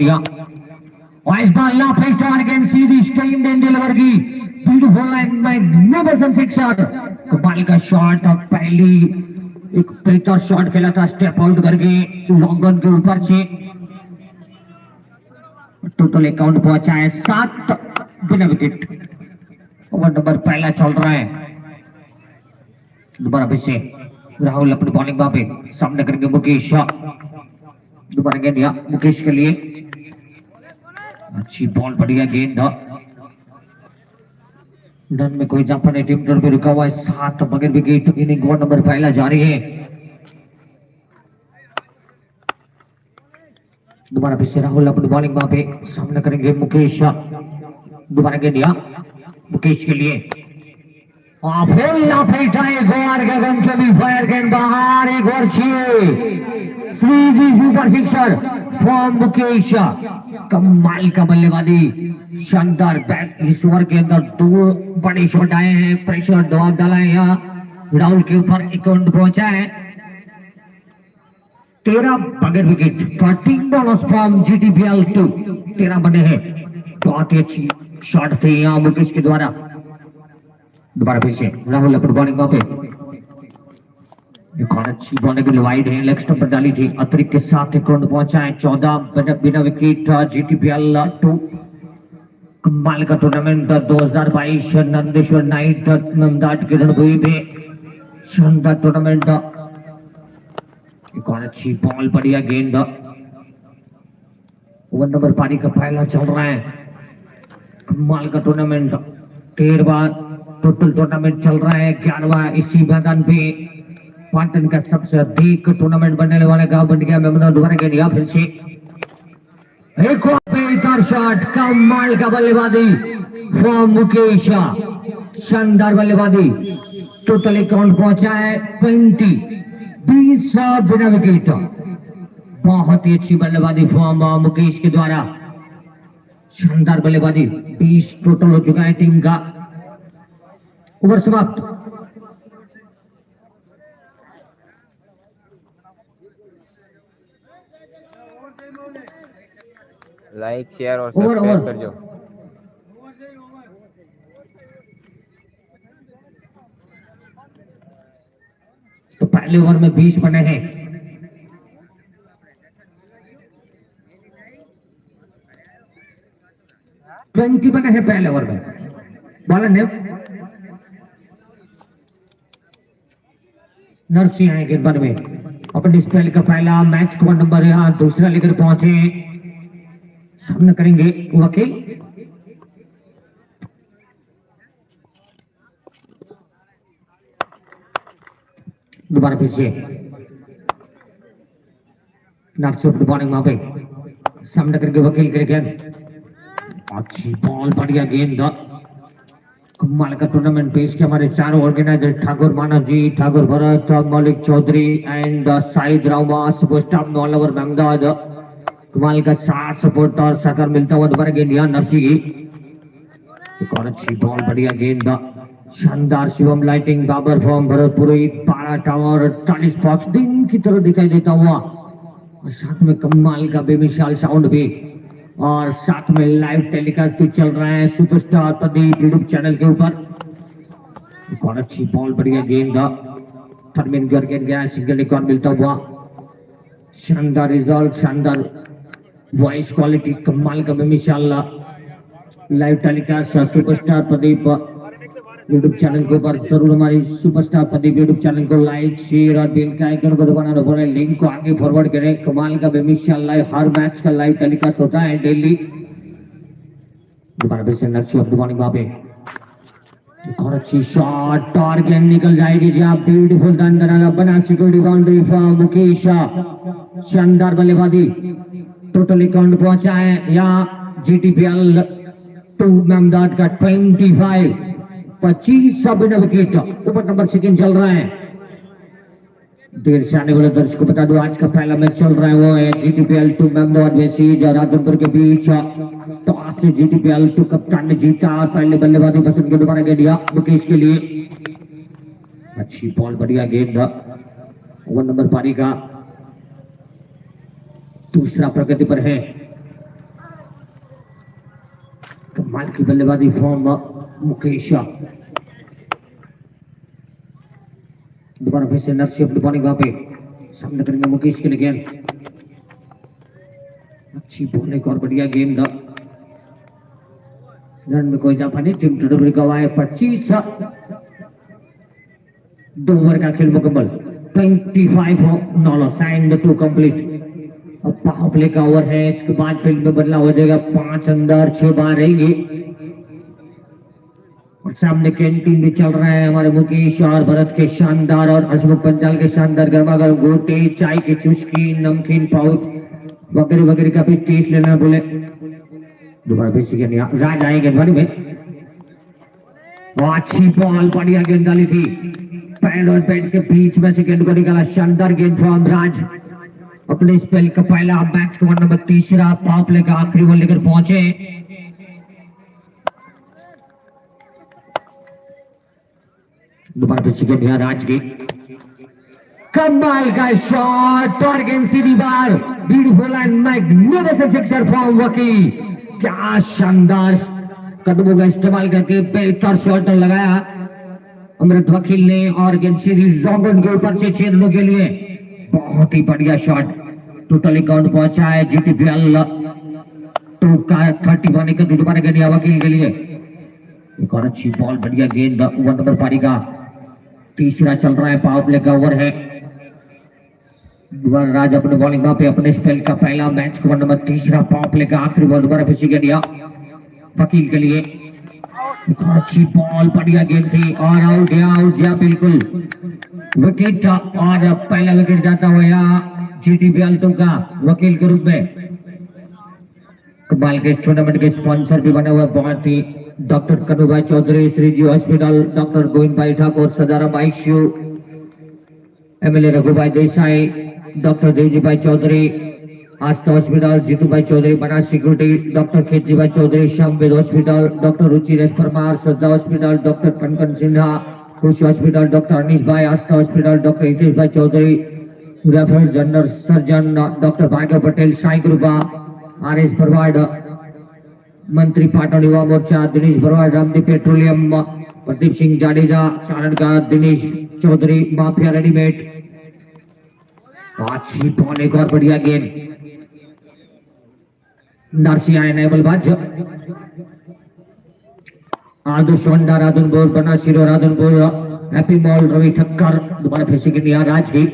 दिया और इस बार ला प्लेस टारगेट सीधी स्टेम एंड डिलीवर की ब्यूटीफुल एंड मैग्निफिसेंट सिक्सर। कमाल का शॉट, पहली एक बेहतर शॉट खेला था स्टेप आउट करके लॉन्ग ऑन के ऊपर से। टोटल अकाउंट पहुंचा है 7 बिना विकेट। ओवर नंबर पहला चल रहा है। दोबारा फिर से राहुल अपनी बॉलिंग पे सामने करेंगे मुकेश। दोबारा गेंद दिया मुकेश के लिए, अच्छी बॉल, बढ़िया गेंद। रन में कोई जंप नहीं, टीम पे रुका हुआ है 7 बगैर विकेट। इनिंग ओवर नंबर पहला जारी है। दोबारा फिर से राहुल अपनी बॉलिंग पे सामने करेंगे मुकेश। दोबारा गेंद दिया मुकेश के लिए और फायर गेंद बाहर। एक और 6 सुपर सिक्सर फॉर्म मुकेश। कमाल का बल्लेबाजी, शानदार बैट। इस ओवर के अंदर 2 बड़े शॉट आए हैं, प्रेशर डाला है यहाँ राहुल के ऊपर। अकाउंट पहुंचा है 13 बगैर विकेट। 13 बॉल्स फ्रॉम GTPL 2, 13 बने हैं। बहुत ही अच्छी शॉट थे यहाँ मुकेश के द्वारा। दोबारा फिर से राहुल अपनी बॉलिंग पे एक और अच्छी बॉलिंग वाइड है, लेग स्टंप पर डाली थी। अतिरिक्त के साथ अकाउंट पहुंचा है 14 बिना विकेट। GTPL 2 कमाल का टूर्नामेंट 2022 नंदेश्वर नाइट नंदाट के रणभूमि में शानदार टूर्नामेंट। एक और अच्छी बॉल, बढ़िया गेंद। ओवर नंबर पारी का पहला चल रहा है। कमाल का टूर्नामेंट, 13वां टोटल टूर्नामेंट चल रहा है। 11वां इसी मैदान पे पाटन का सबसे अधिक टूर्नामेंट बनने वाले गांव बन गया मेमना। दोबारा गेंद दिया फिर से एक और बेहतर शॉट। कमाल का बल्लेबाजी फ्रॉम मुकेश, शानदार बल्लेबाजी। टोटल अकाउंट पहुंचा है 20 बिना विकेट। बहुत ही अच्छी बल्लेबाजी फ्रॉम मुकेश के द्वारा, शानदार बल्लेबाजी। 20 टोटल हो चुका है टीम का। ओवर समाप्त। लाइक, शेयर और सब्सक्राइब कर जो। तो पहले ओवर में 20 बने हैं। ट्वेंटी बने हैं पहले ओवर में। बॉलर ने नरसिंह आए गेंदबाज में। अपने स्पेल का पहला मैच का नंबर यहाँ दूसरा लेकर पहुंचे। सामने करेंगे वकील। दोबारा फिर से नागचोट बॉलिंग वहां पे सामने करके वकील के गेंद, अच्छी बॉल, बढ़िया गेंद। कमाल का टूर्नामेंट पेश किया हमारे चारों organiser Thakur Manav ji, Thakur Bharat, Maulik Chaudhary and Sayed Rauma superstar all over Ahmedabad. कमाल का साथ सपोर्ट और सहकार मिलता हुआ। दोबारा गेंद दिया नरसिंह की, एक और अच्छी बॉल, बढ़िया गेंद, शानदार। Shivam lighting Babar form Bharatpuri 12 tower 48 box दिन की तरह दिखाई देता हुआ और साथ में कमाल का बेमिसाल साउंड भी और साथ में लाइव टेलीकास्ट भी चल रहा है सुपरस्टार प्रदीप यूट्यूब चैनल के ऊपर। एक और अच्छी बॉल, बढ़िया गेंद, थर्मिन गेंद गया, सिंगल एक और मिलता हुआ। शानदार रिजल्ट, शानदार वॉइस क्वालिटी, कमाल का बेमिसाल live telecast superstar Pradeep YouTube channel के ऊपर। जरूर हमारी सुपरस्टार प्रदीप यूट्यूब चैनल को लाइक, शेयर और बेल का आइकन को दबाना न भूलें। लिंक को आगे फॉरवर्ड करें। कमाल का बेमिसाल लाइव हर मैच का लाइव टेलीकास्ट होता है डेली। दोबारा फिर से नक्शी अपनी बॉलिंग वहां पे और अच्छी शॉट और गेंद निकल जाएगी जी। आप ब्यूटीफुल रन बनाना बना सिक्योरिटी बाउंड्री फॉर मुकेश, शानदार बल्लेबाजी। टोटल अकाउंट पहुंचा है यहाँ GTPL 2 अहमदाबाद का 25 बिना विकेट। ऊपर नंबर 2 चल रहा है। देर से आने वाले दर्शक को बता दो आज का पहला मैच चल रहा है वो है GTPL 2 अहमदाबाद वेसीज और राधनपुर के बीच। तो आज से GTPL 2 कप्तान ने जीता और पहले बल्लेबाजी पसंद के दोबारा गेंद दिया मुकेश के लिए, अच्छी बॉल, बढ़िया गेंद। ओवर नंबर पारी का दूसरा प्रगति पर है। कमाल की बल्लेबाजी फॉर्म मुकेश। दोबारा फिर से नरसी अपनी बॉलिंग वहां पे सामने करेंगे मुकेश के लिए गेंद। अच्छी बॉलिंग और बढ़िया गेंद। रन में कोई इजाफा नहीं। टीम टोटल गवाए 25। 2 ओवर का खेल मुकम्मल। 25 नॉल साइंड टू कंप्लीट। अब पावर प्ले का ओवर है। इसके बाद फील्ड में बदलाव हो जाएगा। 5 अंदर 6 बाहर रहेंगे। और सामने कैंटीन भी चल रहा है। हमारे मुकेश और भरत के शानदार और हसमुख पंचाल के शानदार गर्मा गर्म गोटे, चाय की चुस्की, नमकीन पाउच वगैरह वगैरह का भी टेस्ट लेना बोले। दोबारा फिर से राज आएंगे गेंदबाजी में। अच्छी बॉल बढ़िया गेंद डाली थी। पैर और पैड के बीच में से गेंद को निकाला। शानदार गेंद फ्रॉम राज। अपने स्पेल का पहला मैच का नंबर तीसरा पावर प्ले का आखिरी बॉल लेकर पहुंचे। दोबारा फिर से गेंद राज की। कमाल का शॉट और गेंद सीधी बार। Beautiful and magnificent sixer from Vakil. क्या शानदार कदमों का इस्तेमाल करके बेहतर शॉट लगाया अमृत वकील ने। और गेंद सीधी लॉन्ग के ऊपर से 6 रनों के लिए बहुत ही बढ़िया शॉट। टोटल अकाउंट पहुंचा है जीटीपीएल 2 का 31 का दोबारा गेंद वकील के लिए। एक और अच्छी बॉल बढ़िया गेंद। 1 नंबर पारी का तीसरा चल रहा है। पावर प्ले का ओवर है। दोबारा राज अपने बॉलिंग पे अपने स्पेल का पहला मैच का नंबर तीसरा पावर प्ले का आखिरी बॉल। दोबारा फिर से गेंद वकील के लिए। अच्छी बॉल बढ़िया गेंद थी और आउट गया बिल्कुल विकेट। और पहला विकेट जाता हुआ जीटीपीएल 2 का वकील के रूप में। कमाल के टूर्नामेंट के स्पॉन्सर भी बने हुए बहुत ही। Doctor Kanhubhai Chaudhary, Shriji hospital, doctor Govind bhai Thakur, Sadaram ICU, MLA Raghubhai Desai, doctor Devji bhai Chaudhary, Aastha hospital, Jitu bhai Chaudhary, Banas security, doctor Kheji bhai Chaudhary, Shyamved hospital, doctor Ruchi Resh Parmar, Shraddha hospital, doctor Kankan Sinha, Khush hospital, doctor अनिश भाई, आस्था हॉस्पिटल, डॉक्टर हितेश भाई Chaudhary, referral general surgeon doctor Bhargav Patel, Sai Kripa, RS Bharwad, मंत्री पाटन युवा मोर्चा, दिनेश भरवाड, रामदीप पेट्रोलियम, प्रदीप सिंह जाडेजा, चारण का दिनेश चौधरी, माफिया रेडीमेड। अच्छी बॉल, एक और बढ़िया गेंद। नरसी आए नए बाज। आदर्श वंडा राधनपुर, बना शिरो राधनपुर, हैप्पी मॉल रवि ठक्कर। दोबारा फिर से गेंद राज की।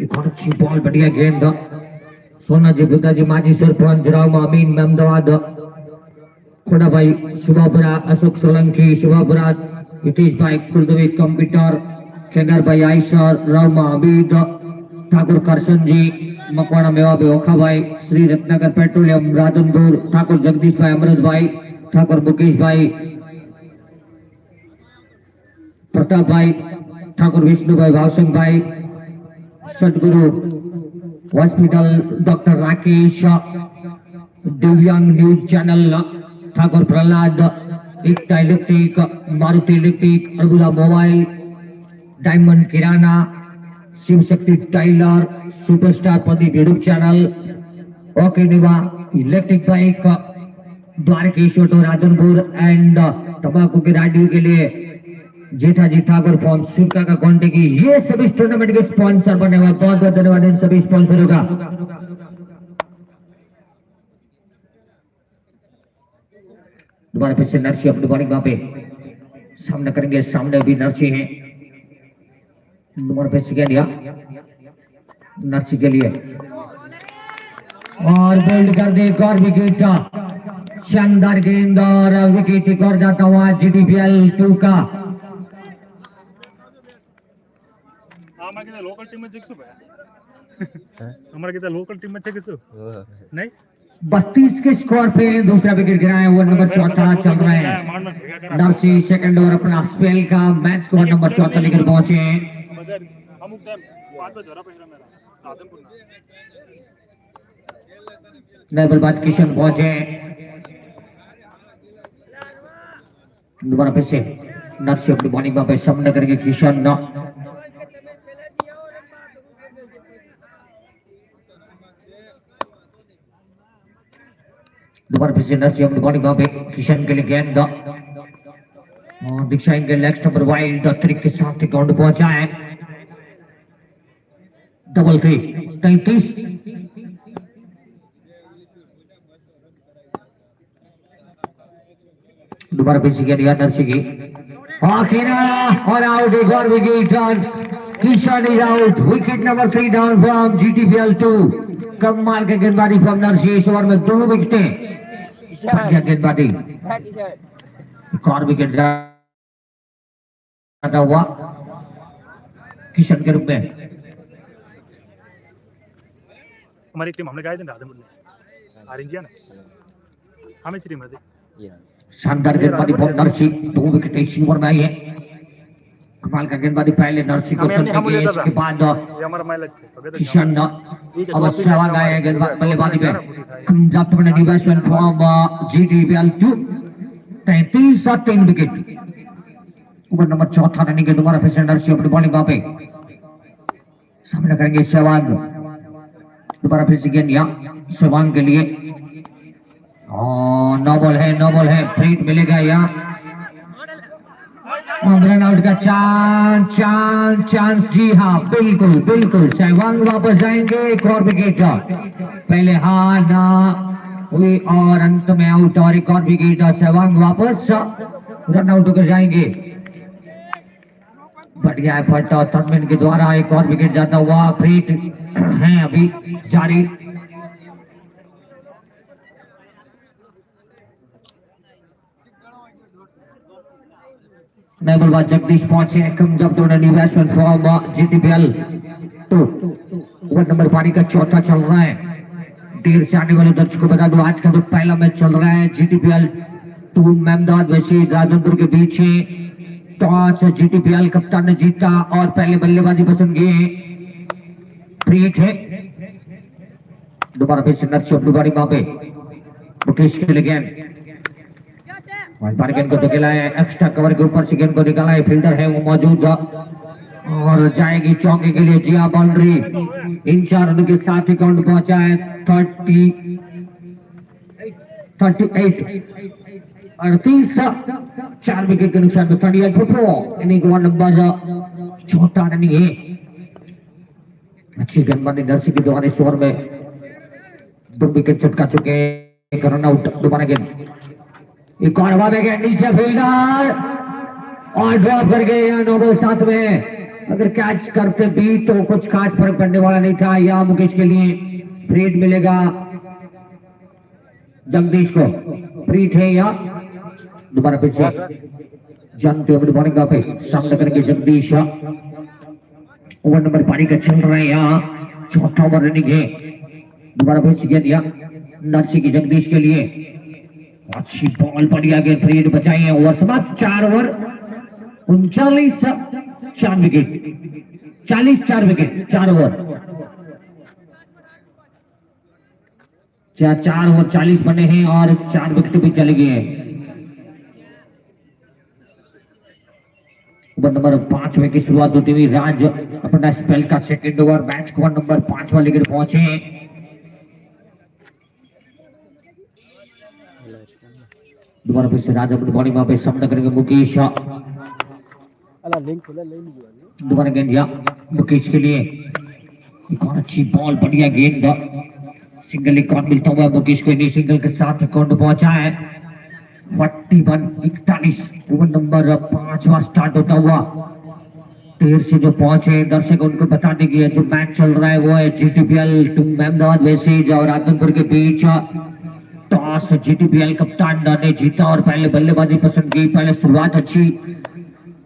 एक और अच्छी बॉल बढ़िया गेंद। सोना जी बुद्धा जी माजी सरपंच राव अमीन अहमदाबाद, खोड़ा भाई शुभापुरा, अशोक सोलंकी शुभापुरा, हितेश भाई कुलदेवी कंप्यूटर, शेखर भाई आयशर, राव अबीद, ठाकुर करसन जी मकवाड़ा मेवा ओखा भाई, श्री रत्नाकर पेट्रोलियम राधनपुर, ठाकुर जगदीश भाई, अमृत भाई, ठाकुर मुकेश भाई, प्रताप भाई, ठाकुर विष्णु भाई, भाव सिंह भाई, सदगुरु hospital, doctor Rakesh, Divyang news channel, Thakur Prahlad, Ekta electric, Maruti electric, Arbuda mobile, diamond Kirana, Shiv Shakti tailor, superstar Pradeep YouTube channel, Okinawa electric bike, Dwarkesh auto Radhanpur and तंबाकू के राडियो के लिए जेठाजी ठाकुर फॉर्म शुल्का का क्वांटिटी। ये सभी टूर्नामेंट के स्पॉन्सर बने हुए। बहुत बहुत धन्यवाद इन सभी स्पॉन्सरों का। दोबारा फिर से नरसी अपनी बॉलिंग वहां पे सामने करेंगे। सामने भी नरसी है। दोबारा फिर से गेंद नरसी के लिए और बोल्ड कर दे। एक और विकेट, शानदार गेंद और विकेट एक और जाता हुआ जीटीपीएल 2 का। लोकल टीम में हमारा लोकल टीम में नहीं 32 के स्कोर पे दूसरा विकेट गिराया। ओवर नंबर 14 चल रहा है। नरसी सेकंड ओवर अपना स्पेल का मैच को नंबर 14 लेकर पहुंचे। नए बल्लेबाज किशन पहुंचे। दोबारा फिर से नरसी अपनी बॉलिंग पे सामने करेंगे। किशन दोबारा फिर से नर्सी अपनी बॉलिंग वहां पे किशन के लिए गेंद और दिखाएंगे नेक्स्ट नंबर वाइल्ड ट्रिक के साथ ग्राउंड पहुंचा है डबल 33 दोबारा फिर से गेंद नर्सी की आखिर और आउट एक और wicket on Kishan is out wicket number 3 down from GTPL 2 कमाल के गेंदबाजी फ्रॉम नर्सी इस ओवर में 2 विकेटें बढ़िया गेंदबाजी एक और विकेट जाता हुआ किशन के रूप में हमारी टीम हमने गाय दिन रात में ऑरेंज है ना हमें टीम है शानदार गेंदबाजी फ्रॉम नर्सी 2 विकेट इस ओवर में आई है कमाल का गेंदबाजी पहले नर्सी को इसके बाद किशन अवश्य सहवाग आए गेंदबाजी बल्लेबाजी पे जब्त बने बैट्समैन फ्रॉम जीटीपीएल 2 33 और 3 विकेट ओवर नंबर 4 रनिंग के दोबारा फिर से नर्सी अपनी बॉलिंग वहां पे सामने करेंगे सहवाग दोबारा फिर से गेंद सहवाग के लिए नो बॉल है फ्रीट मिलेगा यहाँ रन आउट का चांस जी हाँ बिल्कुल सहवाग वापस जाएंगे एक और विकेट पहले हार ना हुई और अंत में आउट और एक और विकेट सहवाग वापस रन आउट होकर जाएंगे बढ़िया एफर्ट और थर्डमैन के द्वारा एक और विकेट जाता हुआ फ्रीट है अभी जारी बल्लेबाज जगदीश पहुंचे कम जब दोनों batsman form GTPL 2 over number पारी का चौथा चल रहा है देर से आने वाले दर्शकों को बता दो आज का जो पहला मैच चल रहा है जीटीपीएल 2 अहमदाबाद वैसे राजनपुर के बीच है टॉस जीटीपीएल कप्तान ने जीता और पहले बल्लेबाजी पसंद किए फ्रीट है दोबारा फिर से नर्सी अपनी बॉलिंग वहां पे मुकेश के लिए गेंद गेंद को निकला है एक्स्ट्रा कवर के ऊपर से गेंद को निकाला है फील्डर है वो मौजूद और जाएगी चौके के लिए जिया बाउंड्री इन 4 रनों के साथ ही काउंट पहुंचा है 38 4 विकेट के नुकसान में 38 foot inning one number 4 running है अच्छी गेंदबाजी नर्सी के द्वारा इस ओवर में 2 विकेट चटका चुके हैं रन आउट दोबारा गेंद एक और हवा में गया नीचे फील्डर और ड्रॉप कर गए नो बॉल साथ में अगर कैच करते भी तो कुछ खास फर्क पड़ने वाला नहीं था या मुकेश के लिए फ्रीट मिलेगा जगदीश को फ्रीट है या दोबारा फिर से जानते हो बॉलिंग पे सामने करेंगे जगदीश ओवर नंबर पारी का चल रहा है यहाँ चौथा ओवर रनिंग है दोबारा फिर से दिया नर्सी की जगदीश के लिए अच्छी बॉल बढ़िया गेंद फ्रीड बचाई ओवर समाप्त 4 over 39 4 wicket 40 4 wicket 4 over 4 over 40 बने हैं और 4 विकेट भी चले गए हैं ओवर नंबर 5 में की शुरुआत होती हुई राज अपना स्पेल का second over match over number 5 वाले लेकर पहुंचे हैं दोबारा फिर से राज अपनी बॉलिंग वहां पे सामना करेंगे मुकेश दोबारा गेंद मुकेश के लिए एक और अच्छी बॉल बढ़िया गेंद सिंगल एक मिलता हुआ मुकेश को इन्हीं सिंगल के साथ अकाउंट पहुंचा है 41 ओवर नंबर 5 स्टार्ट होता हुआ देर से जो पहुंचे दर्शक उनको बताने की जो मैच चल रहा है वो है जीटीपीएल 2 अहमदाबाद वैसेज और राजनपुर के बीच टॉस जीटीपीएल कप्तान ने जीता और पहले बल्लेबाजी पसंद की पहले शुरुआत अच्छी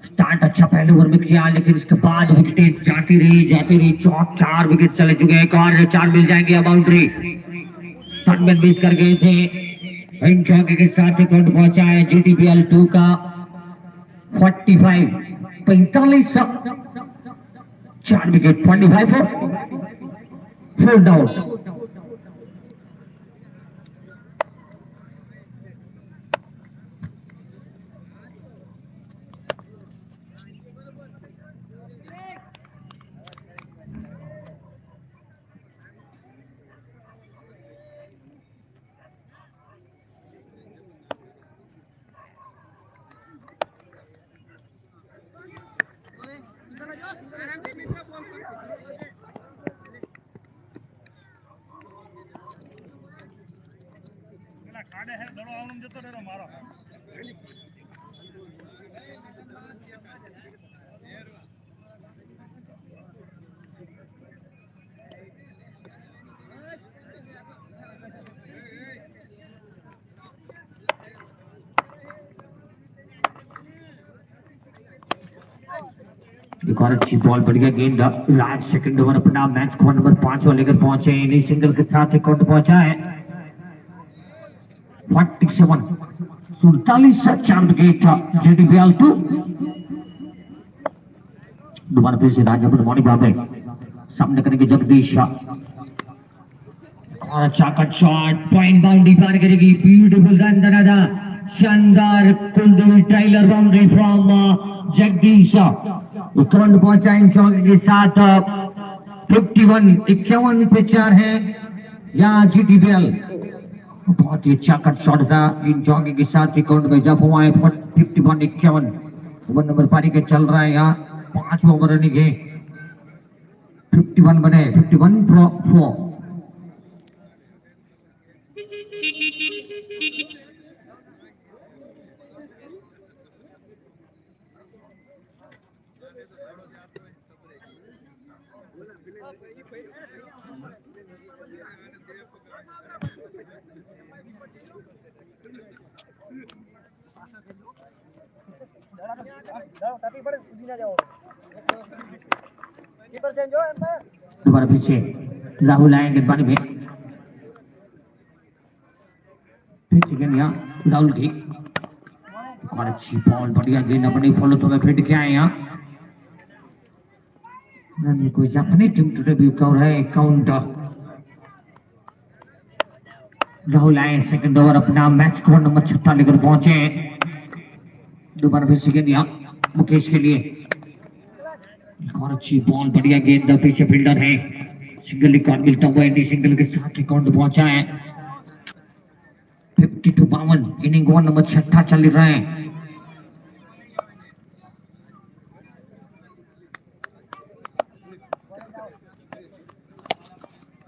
स्टार्ट अच्छा पहले ओवर में किया लेकिन इसके बाद विकेट जाती रही 4 विकेट चले चुके हैं और 4 मिल जाएंगे बाउंड्री थर्डमैन मिस कर गए थे इन चौके के साथ ही काउंट पहुंचा है जीटीपीएल 2 का 45 4 विकेट 25 4 डाउन एक और अच्छी बॉल बढ़िया गेंद राज सेकंड ओवर अपना मैच को नंबर 5 को लेकर पहुंचे इन्हीं सिंगल के साथ एक आउट पहुंचा है 47 47 चांद गेट JDBL 2 दोबारा फिर से राजा गुड मॉर्निंग बाबे सामने करेंगे जगदीश और अच्छा कट शॉट पॉइंट बाउंड्री पार करेगी ब्यूटीफुल रन दनादा शानदार कुंडल trailer boundary from Jagdish Uttarakhand पहुंचा इन चौके के साथ 51 पे 4 है या JDBL बहुत ही अच्छा कट शॉट था इन चौके के साथ अकाउंट में जब हुआ है 51 ओवर नंबर पारी के चल रहा है यहाँ 5 ओवर रनिंग है 51 बने 51 4 दोबारा पीछे राहुल आएंगे पानी में पीछे गेंद यहाँ राहुल की और अच्छी बॉल बढ़िया गेंद अपनी फॉलो तो में फिट किया है यहाँ कोई जापानी टीम टूटे भी कवर है काउंट राहुल आए सेकंड ओवर अपना मैच को नंबर 6 लेकर पहुंचे दोबारा फिर से गेंद यहाँ मुकेश के लिए और अच्छी बॉल बढ़िया गेंद पीछे फील्डर है सिंगल रिकॉर्ड मिलता हुआ इंडी सिंगल के साथ रिकॉर्ड पहुंचा है 52 इनिंग ओवर नंबर 6 चल रहा है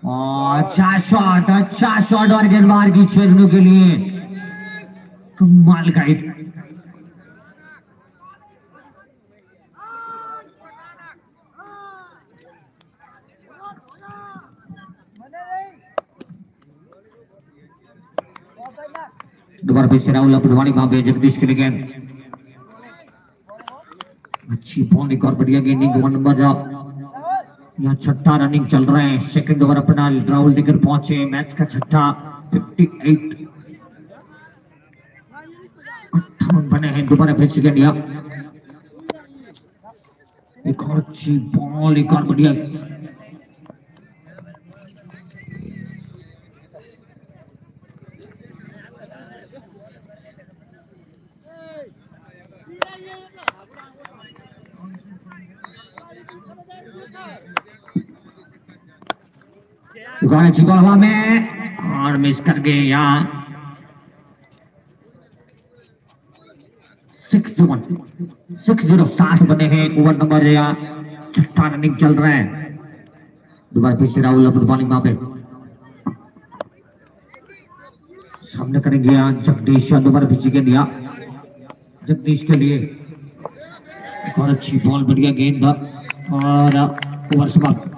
अच्छा शॉट और गेंदबाज की छेड़ने के लिए कमाल का हिट दोबारा फिर से राहुल अपडवाणी वहां पे जगदीश के लिए गेंद अच्छी बॉल एक और बढ़िया गेंडिंग नंबर यहाँ 6 रनिंग चल रहे हैं सेकंड ओवर अपना राहुल लेकर पहुंचे मैच का 58 बने हैं दोबारा फिर से गेंद एक और अच्छी बॉल एक और बढ़िया अच्छी बॉल हवा में और मिस कर गए यहाँ 60 बने हैं ओवर नंबर 6 रनिंग चल रहा है दोबारा फिर से राहुल अपनी बॉलिंग वहां पे सामने करेंगे यहाँ जगदीश दोबारा पीछे के दिया जगदीश के लिए और अच्छी बॉल बढ़िया गेंद और ओवर समाप्त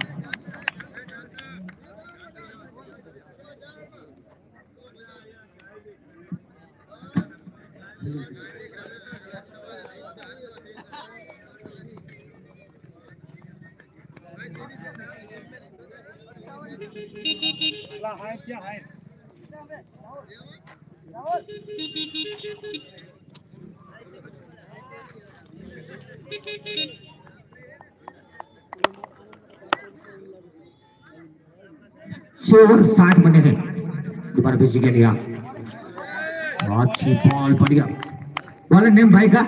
ओवर 60 बने हैं दोबारा पीछे के लिया अच्छी बॉल बढ़िया बॉल नेम भाई का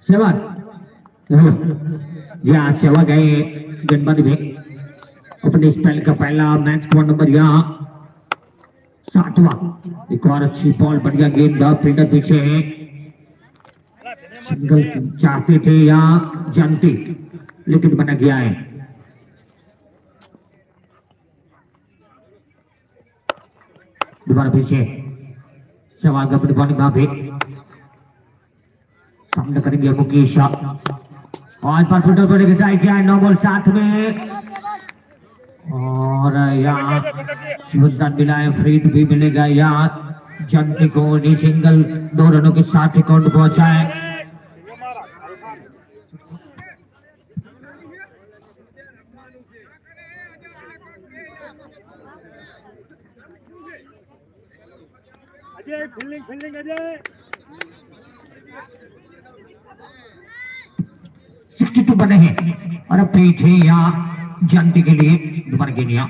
सेवा जी हाँ सेवा गए गेंदबाजी में अपने स्पेल का पहला मैच को नंबर यहाँ 7वां एक और अच्छी बॉल बढ़िया गेंद फील्डर पीछे है सिंगल चाहते थे या जानते लेकिन बना गया है दोबारा पीछे सहवाग अपनी बॉलिंग वहां पे सामने करेंगे मुकेश और पर फुटर पर ट्राई किया है, 9 बॉल 7 में और यहाँ शिवदान मिला है, फ्रीड भी मिलेगा यहाँ जंती को सिंगल 2 रनों के साथ अकाउंट पहुंचा है। अजय फील्डिंग अजय 62 बने हैं और अब पीठ है यहाँ जंती के लिए दोबारा गेंद यहाँ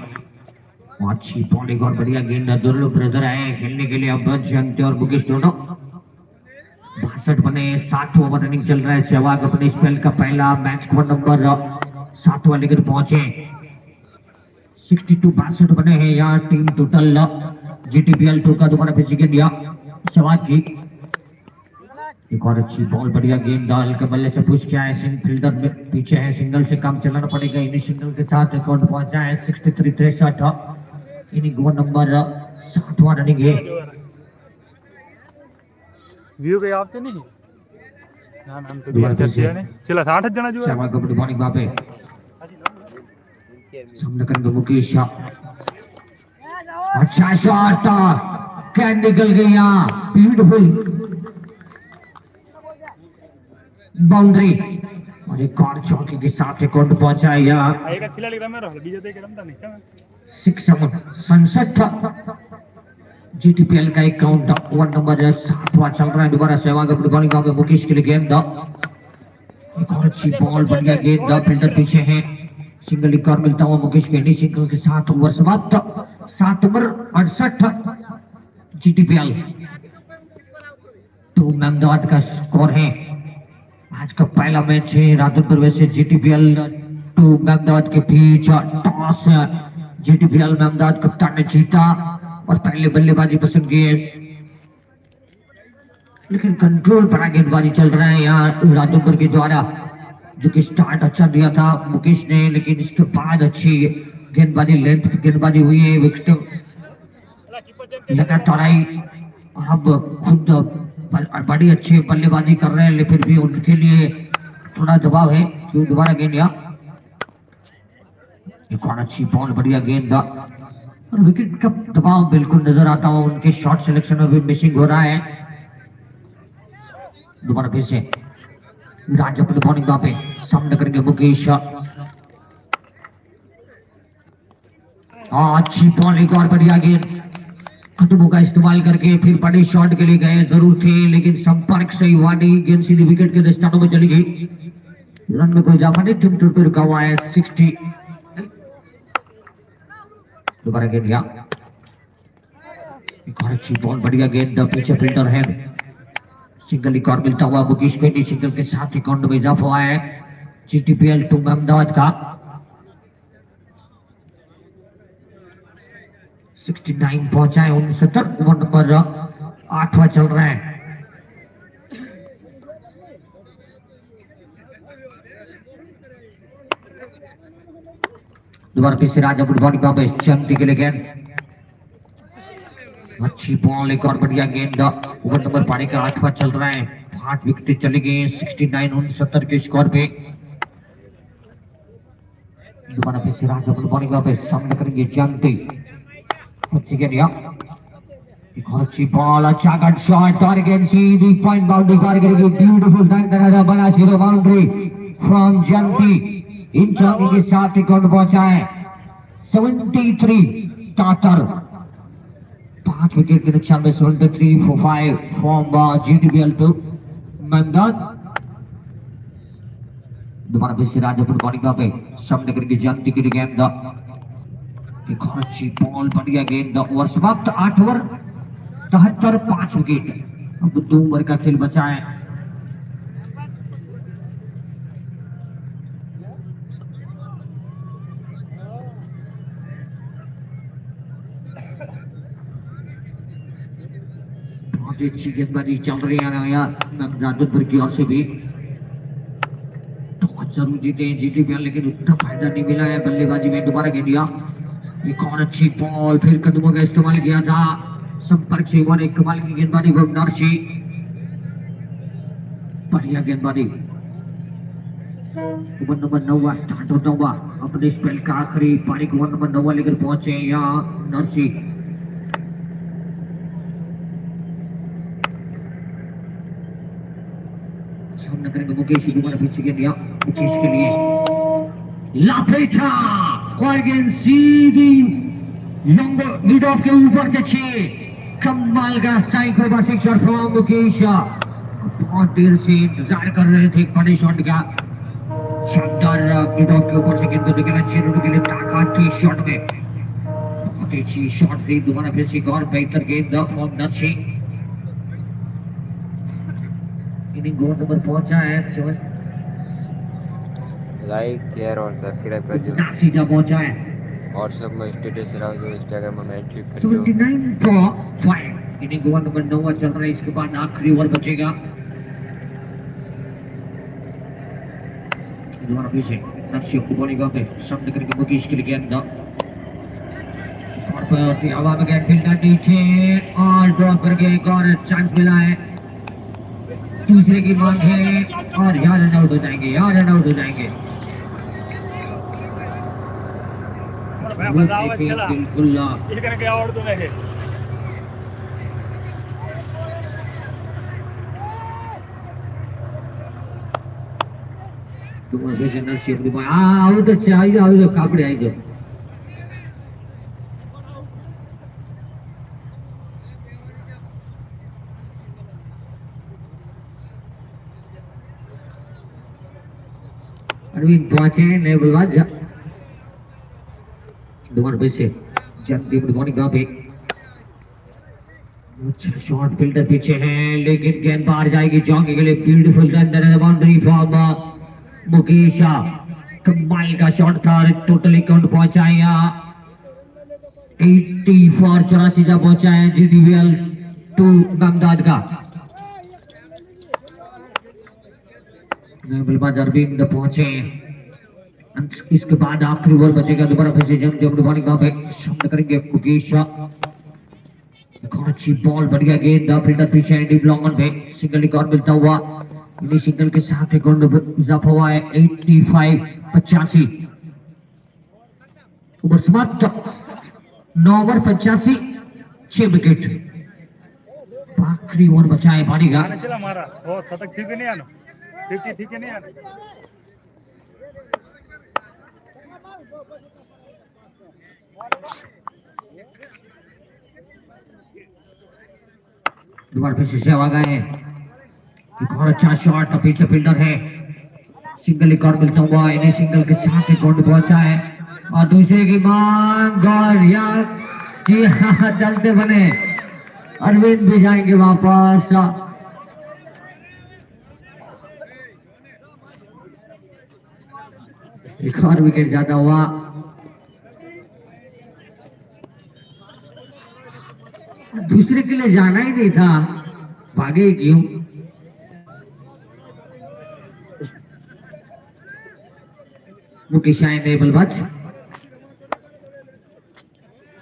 अच्छी बॉलिंग और बढ़िया गेंद, दोनों ब्रदर आए खेलने के लिए। अब जंती और मुकेश दोनों 62 बने, 7 ओवर रनिंग चल रहा है। सहवाग अपने स्पेल का पहला मैच को नंबर 7 वाले लेकर पहुंचे। 62 बने हैं यहाँ टीम टोटल जीटीपीएल 2 का दोबारा फिर गेंद दिया सहवाग की। एक और अच्छी बॉल, बढ़िया गेंद डाल के बल्ले से पुश किया है, सिंगल फील्डर में पीछे है, सिंगल से काम चलाना पड़ेगा। इन्हीं सिंगल के साथ अकाउंट पहुंचा है 63-63। इन्हीं गो नंबर 7वां रनिंग है। व्यू पे आपते नहीं ना नाम तो दिया चर्चा ने चला 60 जना जो सहवाग अपनी बॉलिंग वहां पे सामने करेंगे मुकेश। अच्छा शॉट, कैच निकल गई यहाँ, ब्यूटीफुल बाउंड्री और एक और चौके के साथ अकाउंट पहुंचा है यहाँ। आएगा खिलाड़ी रहा मैं रहा बीजे के रमता नीचे में 67 जीटीपीएल का एक काउंट ओवर नंबर 7वां चल रहा है। दोबारा सहवाग अपनी बॉलिंग में मुकेश के लिए गेंद, एक और अच्छी बॉल, बढ़िया गेंद, फील्डर पीछे है, सिंगल एक और मिलता हुआ मुकेश के नहीं सिंगल के साथ ओवर समाप्त। 7 ओवर 68 जीटीपीएल 2 अहमदाबाद का स्कोर है। आज का पहला मैच है राधनपुर वैसे जीटीपीएल 2 अहमदाबाद के बीच। टॉस जीटीपीएल में अहमदाबाद कप्तान ने जीता और पहले बल्लेबाजी पसंद की है, लेकिन कंट्रोल पर गेंदबाजी चल रहा है यहाँ राधनपुर के द्वारा, जो कि स्टार्ट अच्छा दिया था मुकेश ने, लेकिन इसके बाद अच्छी गेंदबाजी, लेंथ गेंदबाजी हुई है, विकेट लगातार आई और अब खुद बड़ी अच्छी बल्लेबाजी कर रहे हैं, लेकिन फिर भी उनके लिए थोड़ा दबाव है। क्यों दोबारा गेंद यहाँ, एक और अच्छी बॉल, बढ़िया गेंद और विकेट का दबाव बिल्कुल नजर आता हुआ उनके शॉट सिलेक्शन में भी मिसिंग हो रहा है। दोबारा फिर से राज अपनी बॉलिंग वहां पे सामने करेंगे मुकेश। अच्छी बॉल, एक और बढ़िया गेंद, कदमों का इस्तेमाल करके फिर बड़ी शॉट के लिए गए जरूर थे, लेकिन संपर्क सही हुआ नहीं, गेंद सीधी विकेट के दस्तानों में चली गई। रन में कोई इजाफा नहीं, टीम टूर पे रुका हुआ है 60। दोबारा गेंद गया, एक और अच्छी बॉल, बढ़िया गेंद, पीछे फील्डर है, सिंगल एक और मिलता हुआ मुकेश को, सिंगल के साथ अकाउंट में इजाफा हुआ है जीटीपीएल 2 अहमदाबाद का। 69 पहुंचा है 69 ओवर नंबर 8वां चल रहा है। दोबारा फिर से राजा बॉलिंग पे चंदी के लिए गेंद, अच्छी बॉल, एक और बढ़िया गेंद, ओवर नंबर पानी का 8वां चल रहा है। 8 विकेट चली गई 69-69 के स्कोर पे। दोबारा फिर से राजा बॉलिंग पे सामने करेंगे चंदी, अच्छी गेंद, एक और अच्छी बॉल, अच्छा कट शॉट और गेंद सीधी पॉइंट बाउंड्री पार करेगी। ब्यूटीफुल बना सीधो बाउंड्री फ्रॉम जंती, इन चौके के साथ अकाउंट पहुंचा है 73 टाटर, 5 विकेट के नुकसान में 73 for 5 फ्रॉम जीटीपीएल 2 अहमदाबाद। दोबारा फिर से राजा बॉलिंग पे सामने करेंगे जंती की गेंद, एक और अच्छी बॉल, बढ़िया गेंद, ओवर समाप्त। 8 ओवर 73, 5 विकेट, अब 2 ओवर का खेल बचा है। बहुत अच्छी गेंदबाजी चल रही है यार राधनपुर की ओर से भी, तो जरूर जीते जीटीपीएल, लेकिन उतना फायदा नहीं मिला है बल्लेबाजी में। दोबारा गेंद दिया, एक और अच्छी बॉल, फिर कदमों का इस्तेमाल किया था, संपर्क से हुआ एक कमाल की गेंदबाजी नर्सी, बढ़िया गेंदबाजी। ओवर नंबर 9 स्टार्ट होता हुआ अपने स्पेल का आखिरी पारी को ओवर नंबर 9 लेकर पहुंचे या नर्सी। सामना करेंगे मुकेश, दोबारा पीछे के लिया मुकेश के लिए लापेटा और गेंद सीधी लॉन्ग लीड ऑफ के ऊपर से 6, कमाल का साइकोबासिक शॉट फ्रॉम मुकेश। बहुत देर से इंतजार कर रहे थे एक बड़े शॉट का, शानदार लीड ऑफ के ऊपर से गेंद को देखना 6 रनों के लिए ताकत की शॉट में, बहुत अच्छी शॉट थी। दोबारा फिर से एक और बेहतर गेंद from Narsi. Inning goal number पहुंचा है 7, लाइक शेयर और सब्सक्राइब कर जो सीधा पहुंचा है और सब में स्टेटस रहा जो इंस्टाग्राम में मैच कर जो 79.5। इनिंग ओवर नंबर 9 चल रहा है, इसके बाद आखिरी ओवर बचेगा। दोबारा पीछे नर्सी को बॉलिंग पे सामने करके मुकेश के लिए गेंद और पर हवा में गेंद फील्डर नीचे और ड्रॉप करके एक और चांस मिला है, दूसरे की मांग है और यहाँ रन आउट हो जाएंगे, यहाँ रन आउट हो जाएंगे। बिल्कुल तुम्हारे जैसे नर्सी अपनी आउट चाहिए कापड़े आई जो अरविंद पहुंचे नए बल्लेबाज दोबारा वैसे जल्दी बॉलिंग का पे अच्छा शॉट फील्डर पीछे है लेकिन गेंद बाहर जाएगी जॉन्ग के लिए, ब्यूटीफुल अंदर बाउंड्री फ्रॉम मुकेश। कमाल का शॉट था, टोटली काउंट पहुंचाया 84 84 जा पहुंचा है जीडीवीएल 2 बगदाद का। बल्लेबाज अरविंद पहुंचे, इसके बाद आखिरी ओवर बचेगा। दोबारा फिर से जम बॉलिंग पे सामना करेंगे मुकेश, अच्छी बॉल, बढ़िया गेंद, फील्डर पीछे है डीप लॉन्ग पे, सिंगल रिकॉर्ड मिलता हुआ, इन्हीं सिंगल के साथ एक इजाफा हुआ है 85-85। ओवर समाप्त, 9 ओवर 85, 6 विकेट। आखिरी ओवर बचा है पारी का। चला मारा और शतक ठीक नहीं आना, 50 ठीक नहीं आना। दोबारा फिर से सेवा गए, एक और अच्छा शॉट, पीछे फील्डर है, सिंगल रिकॉर्ड मिलता हुआ, इन्हीं सिंगल के साथ एक गोल पहुंचा है और दूसरे की मांग और यार जी हाँ चलते बने अरविंद भी जाएंगे वापस। एक और विकेट जाता हुआ, दूसरे के लिए जाना ही नहीं था, भागे क्यों? मुकेश आएंगे बल्लेबाज,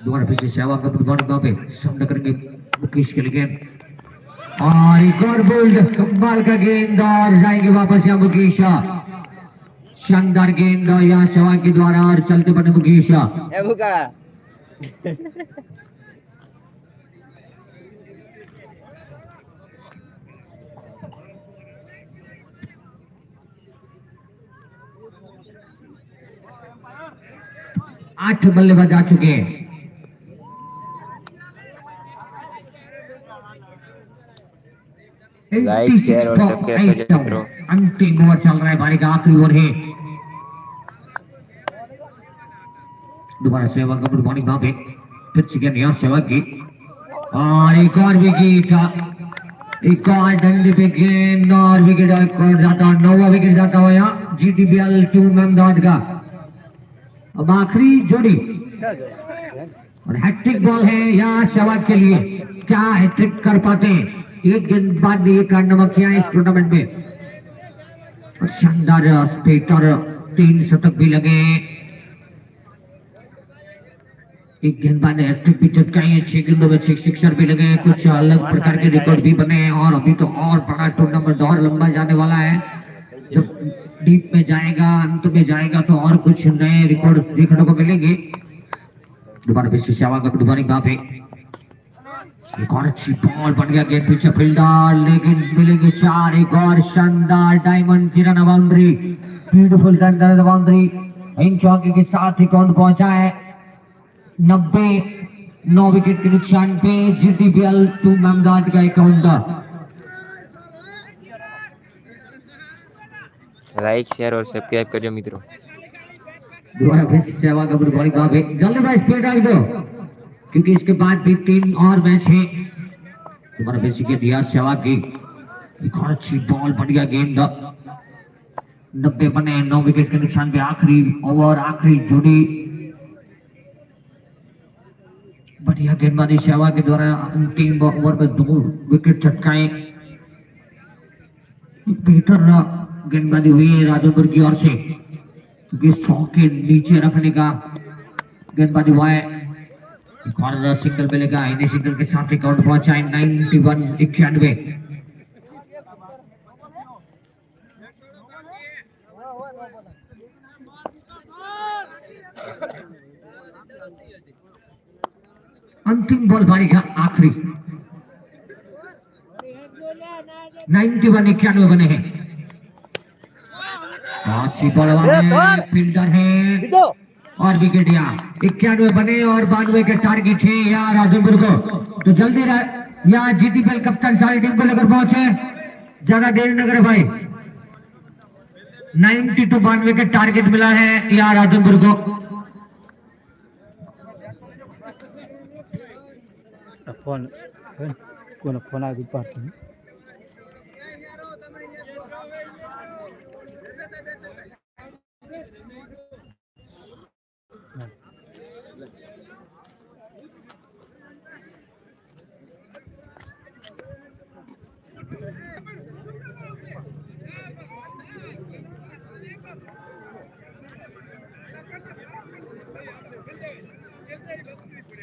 दोबारा फिर से सहवाग का बॉलिंग पे सामना करेंगे मुकेश के लिए और एक और बोल्ड, कमाल का गेंद और जाएंगे वापस यहाँ मुकेश। शानदार गेंद यहाँ सहवाग के द्वारा और चलते बने मुकेश। 8 बल्लेबाज आ चुके हैं। लाइक शेयर और सब्सक्राइब करो। अंतिम ओवर चल रहा है, बारी का आखिरी ओवर है। दोबारा सहवाग का बॉलिंग पे फिर से यहाँ सहवाग की और एक और विकेट, एक और डंडे पे गेंद और विकेट जाता, 9वां विकेट जाता हुआ यहाँ जीटीबीएल 2 अहमदाबाद का। अब आखिरी जोड़ी और हैट्रिक बॉल है यहाँ सहवाग के लिए, क्या हैट्रिक कर पाते हैं? एक गेंदबाज ने एक कारनामा किया है इस टूर्नामेंट में, शानदार स्पेट और 3 शतक भी लगे। एक गेंदबाज ने हैट्रिक भी चटकाई है, 6 गेंदों में 6 सिक्सर भी लगे हैं, कुछ अलग प्रकार के रिकॉर्ड भी बने हैं और अभी तो और बड़ा टूर्नामेंट और लंबा जाने वाला है। जब डीप में जाएगा, अंत में जाएगा तो और कुछ नए रिकॉर्ड देखने को मिलेंगे। दोबारा फिर से सहवाग का गुड मॉर्निंग वहां पे एक और अच्छी बॉल बन गया, गेंद पीछे फील्डर, लेकिन मिलेंगे 4। एक और शानदार diamond Kiran boundary, beautiful under the boundary. इन चौके के साथ रिकॉर्ड पहुंचा है 90, 9 विकेट के नुकसान पे जीटीपीएल टू मेमदाद का अकाउंट। लाइक शेयर और सब्सक्राइब करियो मित्रों। दोबारा फिर से सहवाग का गुड मॉर्निंग वहां पे जल्दी भाई स्पीड डाल दो क्योंकि इसके बाद भी 3 और मैच है। दोबारा फिर से दिया सहवाग की एक और अच्छी बॉल बढ़िया गेंद, 90 बने, 9 विकेट के नुकसान पे आखिरी ओवर, आखिरी जोड़ी। बढ़िया गेंदबाजी सहवाग के द्वारा अंतिम ओवर में 2 विकेट चटकाए। बेहतर गेंदबाजी हुई है राजौपुर की ओर से क्योंकि 100 के नीचे रखने का गेंदबाजी हुआ है। एक और सिंगल मिलेगा, इन्हीं सिंगल के साथ रिकॉर्ड पहुंचा है 91-91। अंतिम बॉल बारी का आखिरी 91-91 बने हैं। अच्छी बॉल फील्डर है और विकेट या 91 बने और 92 के टारगेट है यार राजनपुर को। तो जल्दी यहाँ जीटीपीएल कप्तान सारी टीम को लेकर पहुंचे, ज्यादा देर न करे भाई। 92 के टारगेट मिला है यहाँ राजनपुर को। फोन फोन आगे पार्टी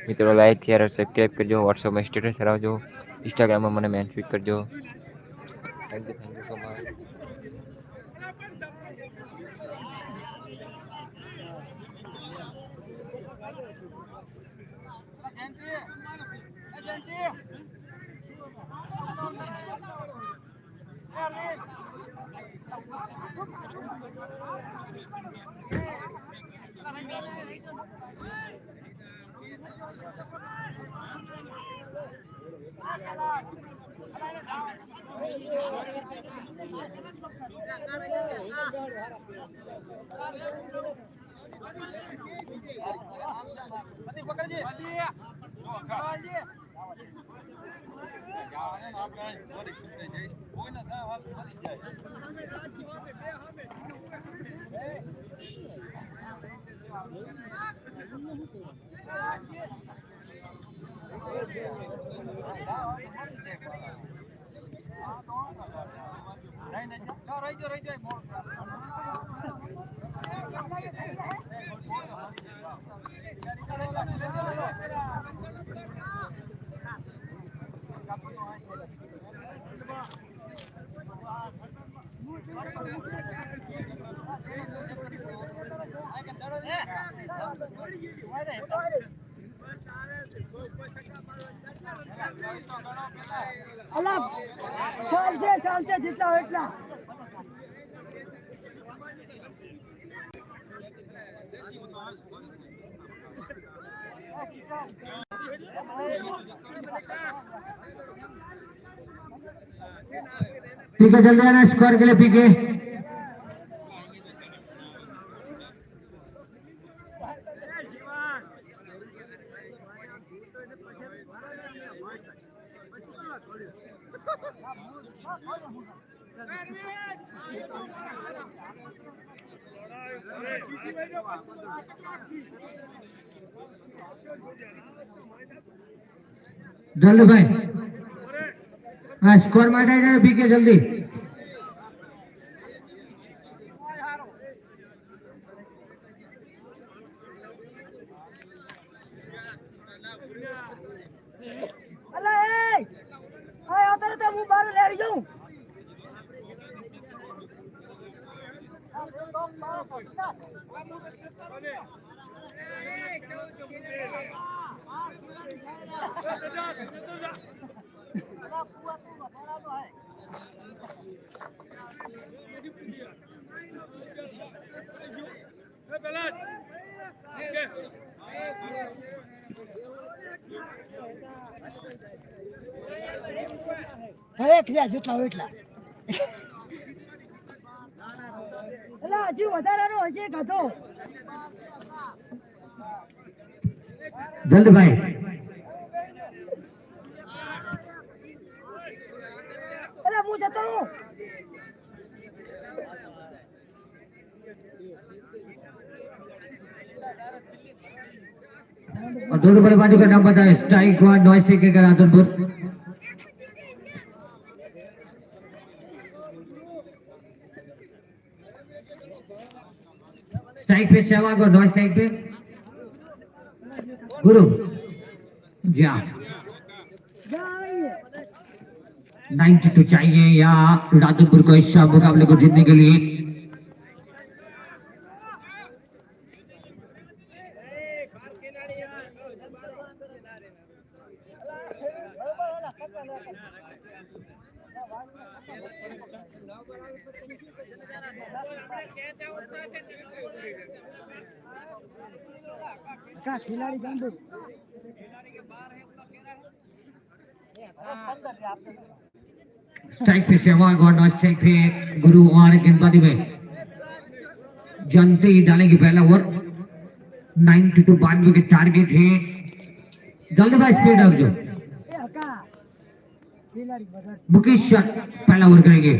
मित्रों लाइक शेयर और सब्सक्राइब करजो, व्हाट्सएप में स्टेटस करावजो, इंस्टाग्राम में મને મેન ટ્વીટ કરજો। Thank you so much. અલા ચાલશે જેટલા હોય એટલા ठीक है, जल्दी आना स्कोर के लिए पीके। जल्दी भाई, हाँ स्कोर मार पीके जल्दी। अला ए आय आता तो मुंह बाहर ले रही हूं अरे क्या જેટલા હોય એટલા અલા હજી વધારાનો હજી કાઢો जल्द भाई અલા હું જતો રહું और दोनों बल्लेबाजों का नाम बताए स्ट्राइक वन नॉइस टेक कर आदमपुर स्ट्राइक पे सहवाग और नॉइस टेक पे गुरु जा જા આવીએ 92 चाहिए या राधनपुर को इस मुकाबले को जीतने के लिए કા ખિલાડી ગાંડો स्ट्राइक पे सहवाग और नॉइस टेक पे गुरु और गेंदबाजी में जानते ही डालेंगे पहला ओवर 92 92 के टारगेट है जल्दबाज स्पीड अप जो એ હકા ખિલાડી વધારે मुकेश शॉट पहला ओवर करेंगे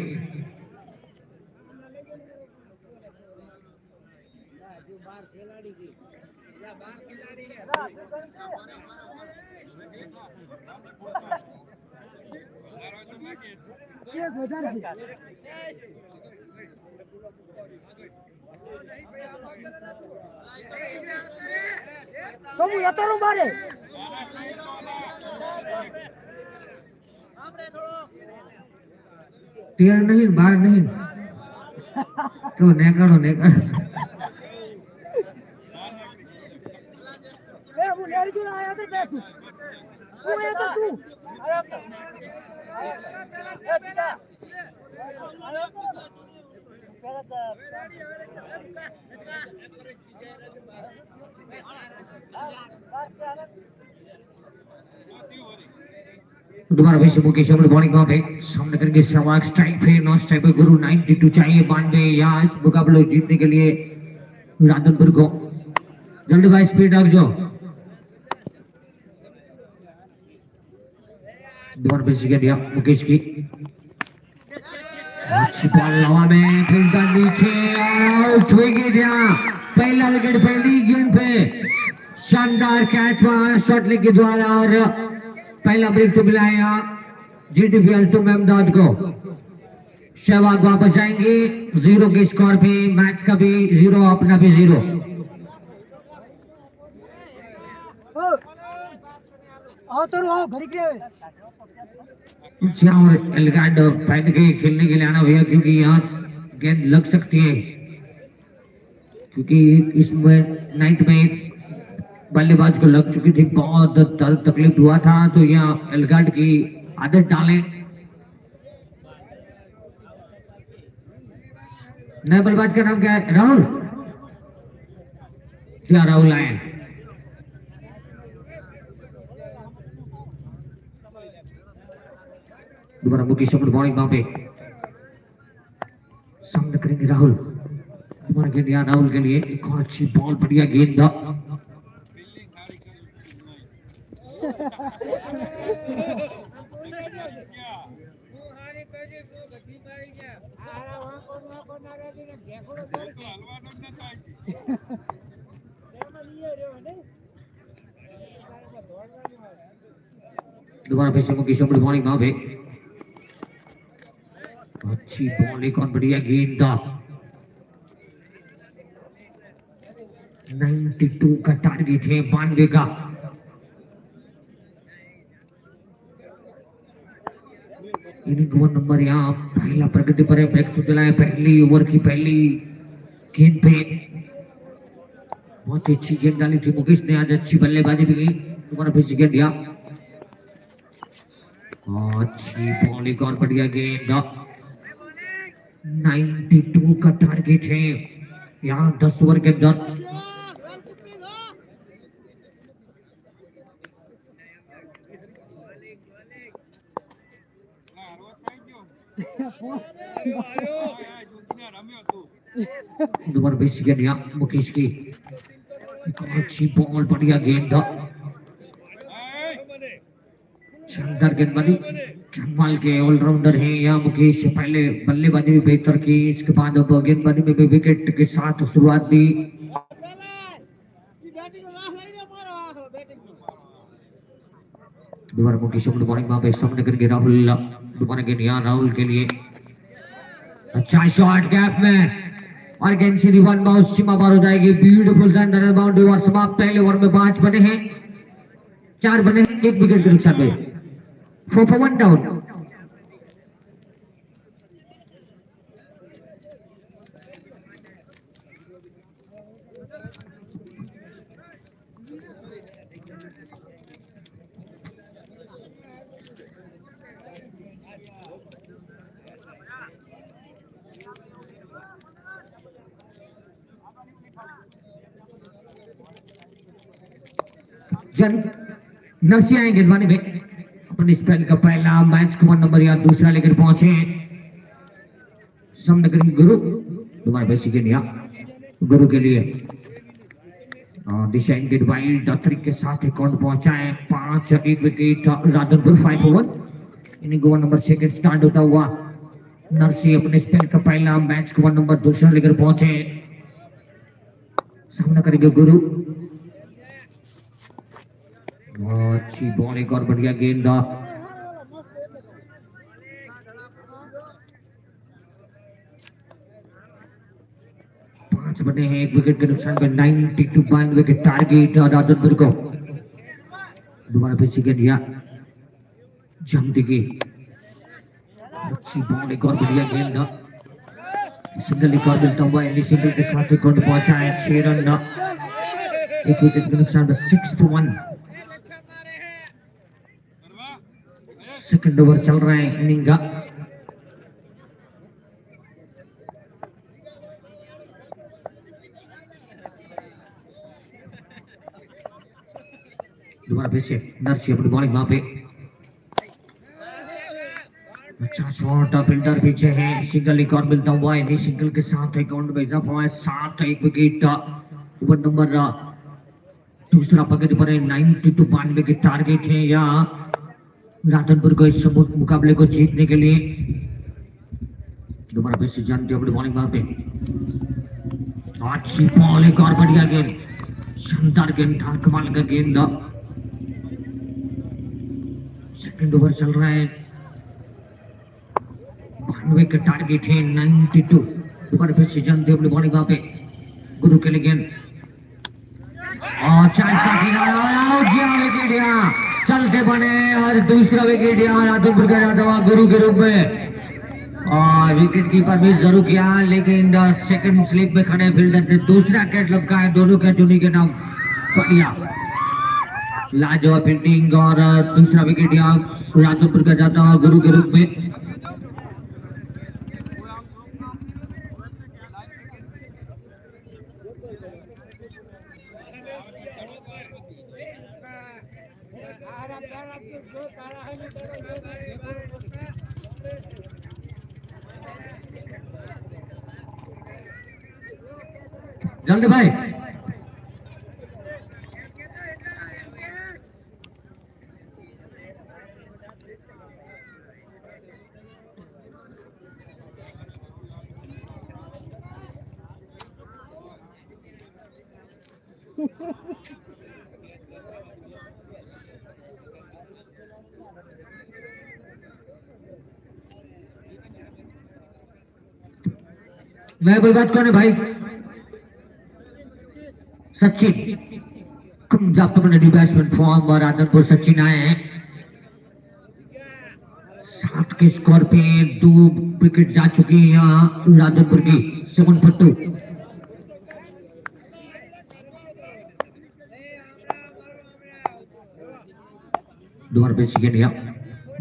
એક વધારે છે તો હું જતો રહું બારે टीयर नहीं बाहर नहीं तो नेकाड़ो नेकाड़ो એ હું લેરી જો આયા તો બેઠું હું આયા તો તું दोबारा फिर से मुकेश अमल बॉलिंग वहां पे सामने करेंगे सहवाग स्ट्राइक पे नॉन स्ट्राइक पे गुरु 92 चाहिए 92 या इस मुकाबले को जीतने के लिए राधनपुर को जल्दबाज स्पीड अप जो दोबारा फिर से दिया मुकेश की अच्छी बॉल हवा में फील्डर नीचे आउट हो गई दिया पहला विकेट पहली गेंद पे शानदार कैच हुआ शॉट लेग के द्वारा और पहला ब्रेक तो मिलाया जीटीपीएल टीम अहमदाबाद को सहवाग वापस आएंगे 0 के स्कोर पे मैच का भी 0 अपना भी 0 आओ तो आओ घड़ी के और एलगार्ड पहन के खेलने के लिए आना भैया क्योंकि यहाँ गेंद लग सकती है क्योंकि इसमें नाइट में एक बल्लेबाज को लग चुकी थी बहुत तकलीफ हुआ था तो यहाँ एलगार्ड की आदत डालें नए बल्लेबाज का नाम क्या है राहुल क्या राहुल आए दोबारा मुकेश अमल बॉलिंग वहां पे सामने करेंगे राहुल दोबारा गेंद यहाँ राहुल के लिए एक और अच्छी बॉल बढ़िया गेंद था दोबारा फिर से मुकेश अमल बॉलिंग वहां पे अच्छी बॉल एक और बढ़िया गेंद था 92 का टारगेट है 92 का इनिंग 1 नंबर यहाँ पहला प्रगति पर है। बैक टू द लाइन, पहली ओवर की पहली गेंद पे बहुत ही अच्छी गेंद डाली थी मुकेश ने। आज अच्छी बल्लेबाजी भी की। दोबारा फिर से गेंद दिया, अच्छी बॉलिंग और बढ़िया गेंद। 92 का टारगेट है यहाँ 10 ओवर के अंदर। दोबारा फिर से गेंद दिया मुकेश की, अच्छी बॉल, बढ़िया गेंद, शानदार गेंदबाजी। कमाल के ऑलराउंडर है यहाँ मुकेश। पहले बल्लेबाजी में बेहतर की, इसके बाद अब गेंदबाजी में भी विकेट के साथ शुरुआत दी। दोबारा मुकेश अपनी बॉलिंग वहां पे सामने करके राहुल, दोबारा गेंद यहाँ राहुल के लिए, अच्छा शॉट गैप में और गेंद सीधी वन बाउंस सीमा पार हो जाएगी। ब्यूटीफुल बाउंड्री ओवर समाप्त। पहले ओवर में 5 बने हैं, 4 बने हैं, 1 विकेट के नुकसान पे 4 for 1 डाउन। जन नरसी आएंगे गेंदबाजी में अपने स्पेल का पहला मैच का 1 नंबर या दूसरा लेकर पहुंचे सामने करेंगे गुरु। दोबारा बेसी गेंद गुरु के लिए डिशाइन गेट वाइल्ड तरीके के साथ अकाउंट पहुंचा है। 5 1 wicket Radhanpur 5 for 1। Inning 1 number second start होता हुआ नरसी अपने स्पेल का पहला मैच का 1 नंबर दूसरा लेकर पहुंचे सामना करेंगे गुरु। अच्छी बॉल, एक और बढ़िया गेंद, 5 बने हैं, 1 विकेट के नुकसान पे 92 के टारगेट राधनपुर को। दोबारा फिर से गेंद दिया जमती की, अच्छी बॉल, एक और बढ़िया गेंद, सिंगल एक और मिलता हुआ सिंगल के साथ एक और पहुंचा है। 6 रन, 1 विकेट के नुकसान पे 6 for 1। सेकंड ओवर चल रहा है इनिंग का। दोबारा फिर से नरसी अपनी बॉलिंग वहां पे, अच्छा छोटा फील्डर पीछे है, सिंगल एक और मिलता हुआ है। सिंगल के साथ अकाउंट में इजाफा हुआ है 7, 1 विकेट। ओवर नंबर दूसरा पकड़ पर है। 92 के टारगेट है यहाँ राधनपुर को इस मुकाबले को जीतने के लिए। दोबारा फिर से जानते अपनी बॉलिंग वहां पे, अच्छी बॉल, एक और बढ़िया गेंद, शानदार गेंद था, कमाल का गेंद। सेकंड ओवर चल रहा है, 92 का टारगेट है 92। दोबारा फिर से जानते अपनी बॉलिंग वहां पे, गुरु के लिए गेंद और 4 का विकेट यहाँ चलते बने और दूसरा विकेट यहाँ राधनपुर का जाता हुआ गुरु के रूप में। और विकेट कीपर भी जरूर किया, लेकिन सेकंड स्लिप में खड़े फील्डर ने दूसरा कैच लपका है। दोनों कैच उन्हीं के नाम बढ़िया, लाजवाब फील्डिंग और दूसरा विकेट यहाँ राधनपुर का जाता हुआ गुरु के रूप में। जल्दी भाई, नए बल्लेबाज कौन है भाई? सचिन, बैट्समैन फॉर्म और राधनपुर सचिन आए हैं। 7 के स्कोर पे 2 विकेट जा चुकी है यहाँ राधनपुर की 7-2। दोबारा पे सेकेंड यहाँ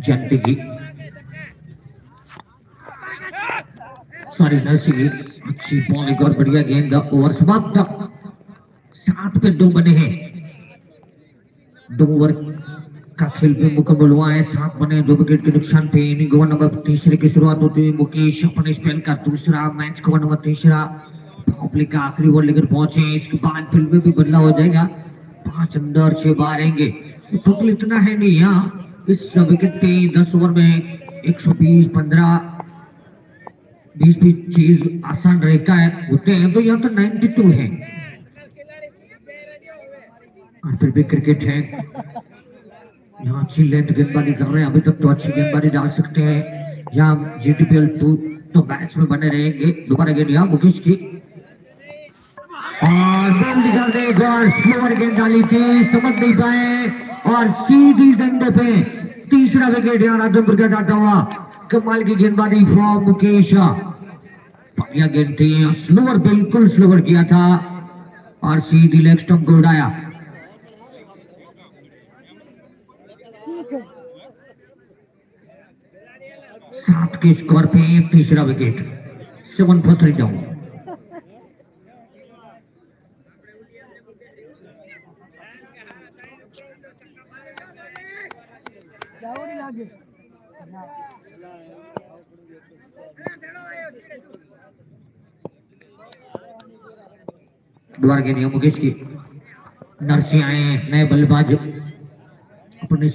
जनती की सॉरी नरसी की अच्छी बॉल, एक और बढ़िया गेंद, ओवर समाप्त। 7 पे 2 बने हैं, 2 ओवर का खेल भी मुकम्मल हुआ है। 7 बने 2 विकेट के नुकसान पे। इनिंग ओवर नंबर तीसरे की शुरुआत होती हुई मुकेश अपने स्पेल का दूसरा, मैच का ओवर नंबर तीसरा प्ले का आखिरी ओवर लेकर पहुंचे। इसके बाद फील्ड में भी बदलाव हो जाएगा, 5 अंदर 6 बाहर आएंगे। टोटल इतना है नहीं यहाँ इस विकेट पे 10 ओवर में 120, 15, 20 भी चीज आसान रहता है होते हैं, तो यहाँ तो 92 है। और फिर भी क्रिकेट है, यहाँ अच्छी लेंथ गेंदबाजी कर रहे हैं, अभी तक तो अच्छी गेंदबाजी डाल सकते हैं। यहाँ GTPL 2 तो मैच में बने रहेंगे। दोबारा गेंद यहाँ मुकेश की और स्लोअर गेंद डाली थी, समझ नहीं पाए और सीधी डंडे पे तीसरा विकेट यहाँ राधनपुर का जाता हुआ। कमाल की गेंदबाजी फ्रॉम मुकेश, बढ़िया गेंद थी, स्लोअर बिल्कुल स्लोअर किया था और सीधी लेग स्टंप को उड़ाया। 7 के स्कोर पे तीसरा विकेट, 7-3 डाउन। दोबारा गेंद मुकेश की, नरसी आए नए बल्लेबाज अपने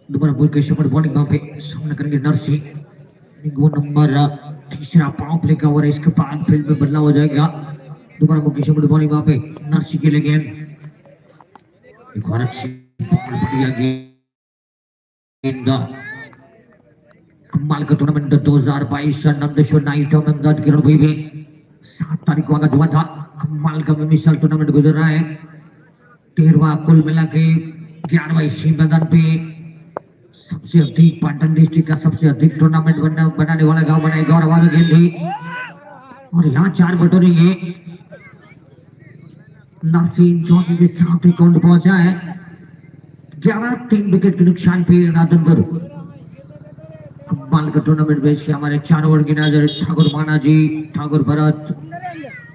दोबारा मुकेश बॉलिंग वहां पे सामना करेंगे नरसी। वो नंबर तीसरा पावर प्ले का ओवर है, इसके बाद फील्ड में बदलाव हो जाएगा। दोबारा मुकेश बॉलिंग वहां पे नरसी के लिए गेंद, एक और अच्छी बढ़िया गेंद। कमाल का टूर्नामेंट 2022 नंदेश्वर नाइट अहमदाबाद किरण भाई भी 7 तारीख को आगाज हुआ था। कमाल का मिसाल टूर्नामेंट गुजर रहा है, 13वां कुल मिला के 11वां इसी मैदान पे सबसे अधिक पाटन डिस्ट्रिक्ट का सबसे अधिक टूर्नामेंट बनाने वाला गांव बनाएगा। और आवाज गेंद थी और यहाँ 4 बटोरेंगे। नासिन चौकी के साथ अकाउंट पहुंचा है, 11-3 विकेट के नुकसान पे राधनपुर। कमाल का टूर्नामेंट बेच के हमारे 4 ओवर की नजर ठाकुर माना जी, ठाकुर भरत,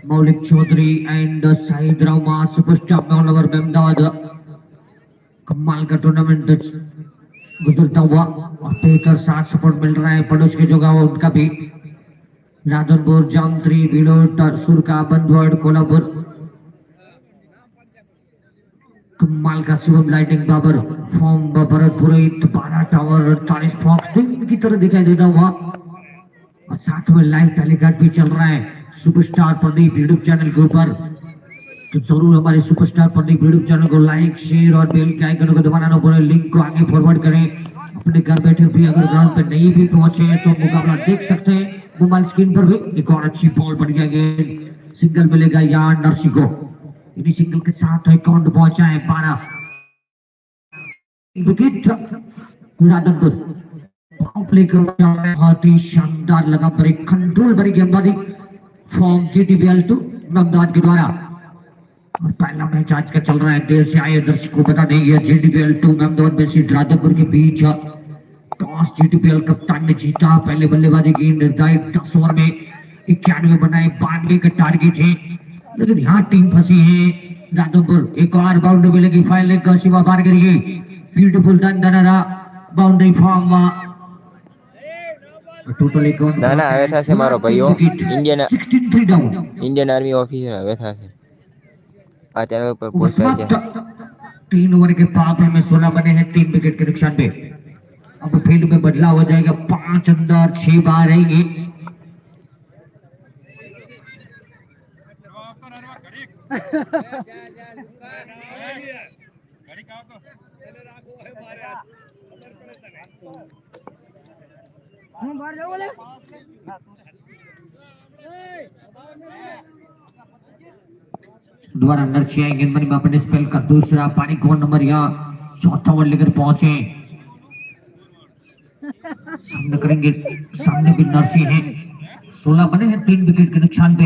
मौलिक चौधरी एंड शाहिद रामा सुपरस्टार मेहनवर अहमदाबाद। कमाल का टूर्नामेंट गुजरता हुआ और बेहतर साथ सपोर्ट मिल रहा है पड़ोस के जो गाँव उनका भी, राधनपुर, जामत्री, बिलोट, सुरका, बंदवड, कोल्हापुर। कमाल का शिवम लाइटिंग बाबर फॉर्म भरत पुरोहित 12 टावर 48 फॉक्स की तरह दिखाई देता हुआ और साथ में लाइव टेलीकास्ट भी चल रहा है सुपरस्टार प्रदीप यूट्यूब चैनल के ऊपर। तो जरूर हमारे सुपरस्टार प्रदीप यूट्यूब चैनल को लाइक, शेयर और बेल के आइकन को दबाना ना भूलें। लिंक को आगे फॉरवर्ड करें। अपने घर बैठे भी अगर ग्राउंड पे नहीं भी पहुंचे तो मुकाबला देख सकते हैं मोबाइल स्क्रीन पर भी। एक और अच्छी बॉल, बढ़िया गेंद, सिंगल मिलेगा यहाँ नरसी को। इन्हीं सिंगल के साथ अकाउंट पहुंचा है 12 विकेट राधनपुर। प्ले बहुत ही शानदार लगा पर एक कंट्रोल भरी गेंदबाजी फ्रॉम GTPL 2 अहमदाबाद के द्वारा। और पहला मैच आज का चल रहा है, देर से आए दर्शकों को बता देंगे GTPL 2 अहमदाबाद में राधनपुर के बीच टॉस GTPL कप्तान ने जीता। पहले बल्लेबाजी की निर्धारित 10 ओवर में 91 बनाए, 92 का टारगेट है, लेकिन यहाँ टीम फंसी है राधनपुर। एक और बाउंड्री मिलेगी, फाइल लेग का शिवा पार करेगी, ब्यूटीफुल डन डनरा बाउंड्री फॉर्म। टोटल अकाउंट ना ना आवे था से मारो भाइयों, 63 डाउन। इंडियन आर्मी ऑफिसर आवे था से आ चैनल पर पोस्ट आई है। 3 ओवर के पावर में 16 बने हैं, 3 विकेट के नुकसान पे। अब फील्ड में बदलाव हो जाएगा, 5 अंदर 6 बाहर रहेंगे। बाहर जाओ बोले दोबारा नर्सी आए गेंदबाजी में अपने स्पेल का दूसरा पानी को नंबर यहाँ चौथा ओवर लेकर पहुंचे। सामने करेंगे, सामने भी नर्सी है। 16 बने हैं 3 विकेट के नुकसान पे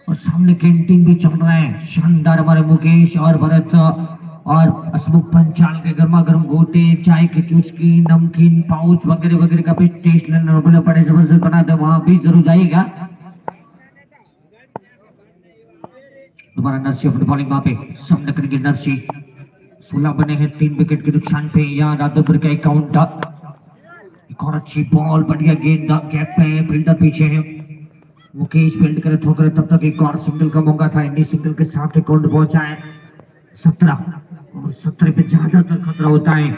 और सामने कैंटीन भी चल रहा है। शानदार हमारे मुकेश और भरत और हसमुख पंचाल के गर्मा गर्म गोटे, चाय की चुस्की, नमकीन पाउच वगैरह वगैरह का भी टेस्ट लेना पड़े जबरदस्त बना दे, वहां भी जरूर जाइएगा। दोबारा नर्सी अपनी बॉलिंग वहां पे सामने करेंगे नर्सी। 16 बने हैं 3 विकेट के नुकसान पे। यहाँ राधोपुर का एक काउंट, एक और अच्छी बॉल, बढ़िया गेंद, गैप पे फील्डर पीछे है। मुकेश फील्ड करे ठोकरे, तब तक एक और सिंगल का मौका था। इंडी सिंगल के साथ एक काउंट पहुंचा है 17 और 17 पे ज्यादातर खतरा होता है।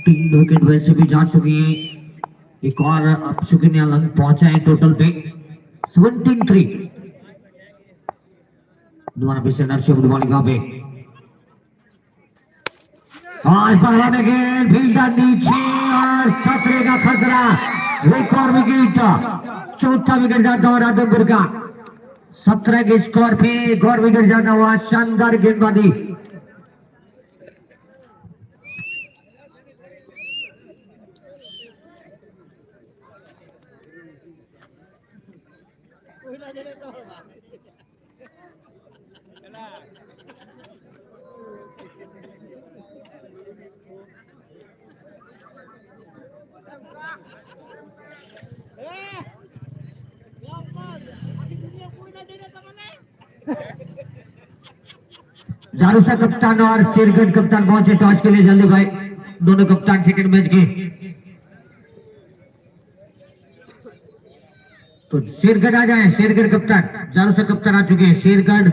3 विकेट वैसे भी जा चुकी है, एक और अब सुकन्या रन पहुंचा है टोटल पे 17-3। दोबारा फिर से नर्सी अपनी बॉलिंग वहां पे और पहले गेंद फील्डर नीचे और 17 का खतरा, एक और विकेट, चौथा विकेट जाता हुआ राधनपुर का। 17 के स्कोर पे एक और विकेट जाता हुआ, शानदार गेंदबाजी। जारूसा कप्तान और शेरगढ़ कप्तान पहुंचे टॉस के लिए जल्दी भाई, दोनों कप्तान सेकंड मैच के। तो शेरगढ़ आ जाए, शेरगढ़ कप्तान, जारूसा कप्तान आ चुके हैं। शेरगढ़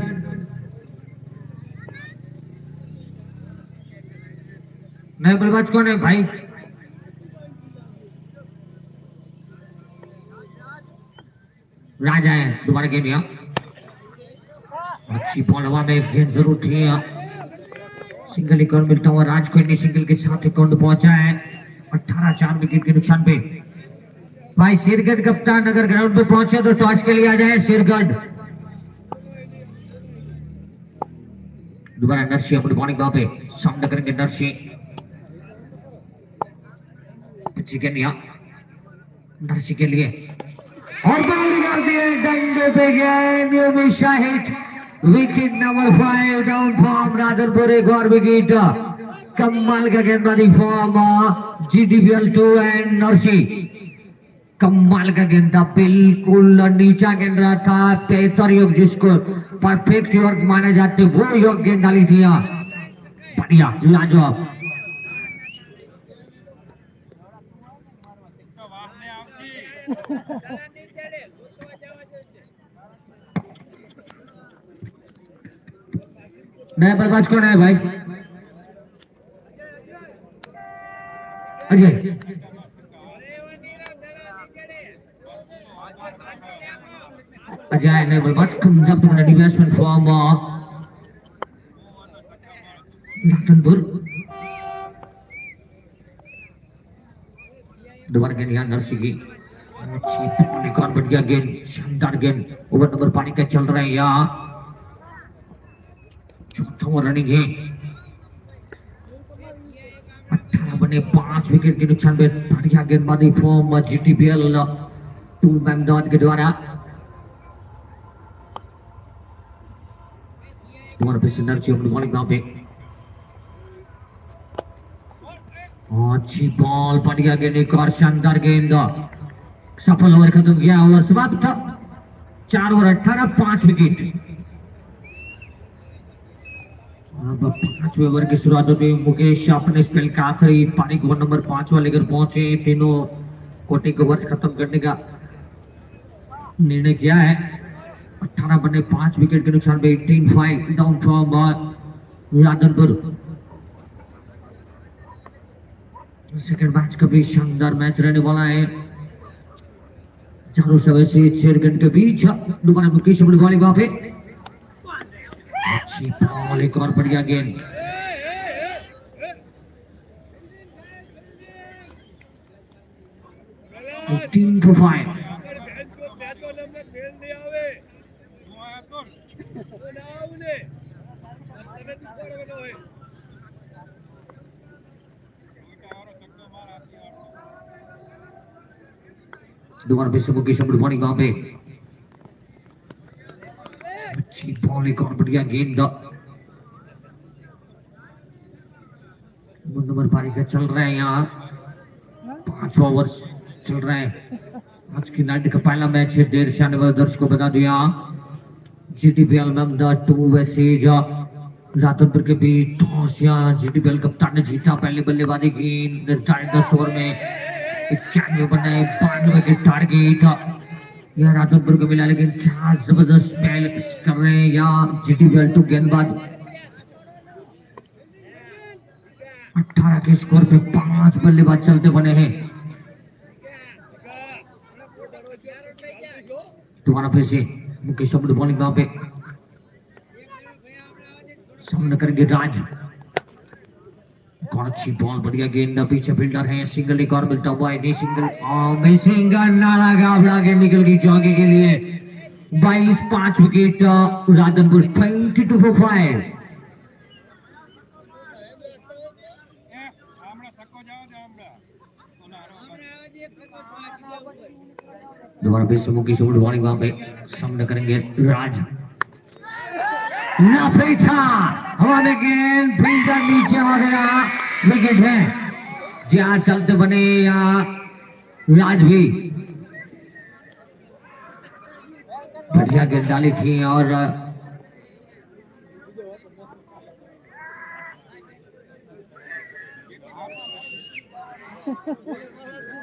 नए बल्लेबाज कौन है भाई? राजा है। दोबारा गेंद यहाँ, अच्छी बॉल हवा में, गेंद जरूर थी। सिंगल एक और मिलता हुआ राज को इंडी सिंगल के साथ एक काउंट पहुंचा है 18 4 विकेट के नुकसान पे। भाई शेरगढ़ कप्तान अगर ग्राउंड पे पहुंचे तो टॉस के लिए आ जाए शेरगढ़। दोबारा नर्सी अपनी बॉलिंग वहां पे सामने करेंगे नर्सी। नर्सी के लिए और बॉलिंग कर दिए डंडे पे गए Shahid. Wicket number 5 down form Radhanpur, एक और विकेट। कमाल का गेंदबाजी फॉर्म GTPL 2 एंड नर्सी। कमाल का गेंद था, बिल्कुल नीचा गेंद रहा था। 73 योग जिसको परफेक्ट योग माने जाते वो योग गेंद डाली थी। बढ़िया, लाजवाब। नया बल्लेबाज कौन है भाई? अजय। अजय नया बल्लेबाज comes up to the batsman from Radhanpur. दोबारा गेंद यहाँ नर्सी की, अच्छी कौन बढ़ गया गेंद, शानदार गेंद। ओवर नंबर पानी का चल रहा है यहाँ, चौथा ओवर रनिंग है। 18 बने 5 विकेट के नुकसान पे। बढ़िया गेंदबाजी फॉर्म GTPL 2 अहमदाबाद के द्वारा। दोबारा फिर से नर्सी अपनी बॉलिंग वहां पे, अच्छी बॉल, बढ़िया गेंद, एक और शानदार गेंद। सफल ओवर खत्म किया, ओवर समाप्त। 4 ओवर 18 5 विकेट। अब 5वें ओवर की शुरुआत होती है। मुकेश अपने स्पेल का आखिरी पानी को नंबर 5 वाले लेकर पहुंचे। तीनों कोटे के ओवर खत्म करने का निर्णय किया है। 18 बने 5 विकेट के नुकसान पे 18-5 down from Radhanpur. Second match का भी शानदार मैच रहने वाला है, चारों सवे से शेरगढ़ के बीच। दोबारा मुकेश अपनी बॉलिंग वहां पे, अच्छी बॉल, एक और बढ़िया गेंद। टीम 5 दोबारा फिर से मुकेश गुड मॉर्निंग वहां पे अच्छी बॉल, एक और बढ़िया गेंद। नंबर पारी का चल रहा है यहाँ, 5 ओवर चल रहा है। आज की नाइट का पहला मैच है, देर से आने वाले दर्शकों को बता दिया जीटीपीएल में अहमदाबाद 2 वैसेज रातनपुर के बीच टॉस यहाँ जीटीपीएल कप्तान ने जीता। पहले बल्लेबाजी गेंद निर्धारित 10 ओवर में 91 बनाए, 92 के टारगेट यह रातनपुर को मिला। लेकिन क्या जबरदस्त पहल कर रहे हैं यहाँ जीटीपीएल 2 गेंदबाज। 18 के स्कोर पे 5 बल्लेबाज चलते बने हैं। दोबारा फिर से मुकेश गुड बॉलिंग वहां पे, सामने करेंगे राज। कौन अच्छी बॉल, बढ़िया गेंद, पीछे फील्डर है, सिंगल एक और मिलता हुआ है, सिंगल नाला गावड़ा के निकल गई चौके के लिए। 22-5 विकेट राधनपुर 22 for 5। दोबारा फिर से मुकेश गुड बॉलिंग वहां पे, सामने करेंगे राज। ना फेंका हवा में गेंद, फील्डर नीचे आ गया, विकेट है। जहां चलते बने यहाँ राज भी बढ़िया गेंद डाली थी और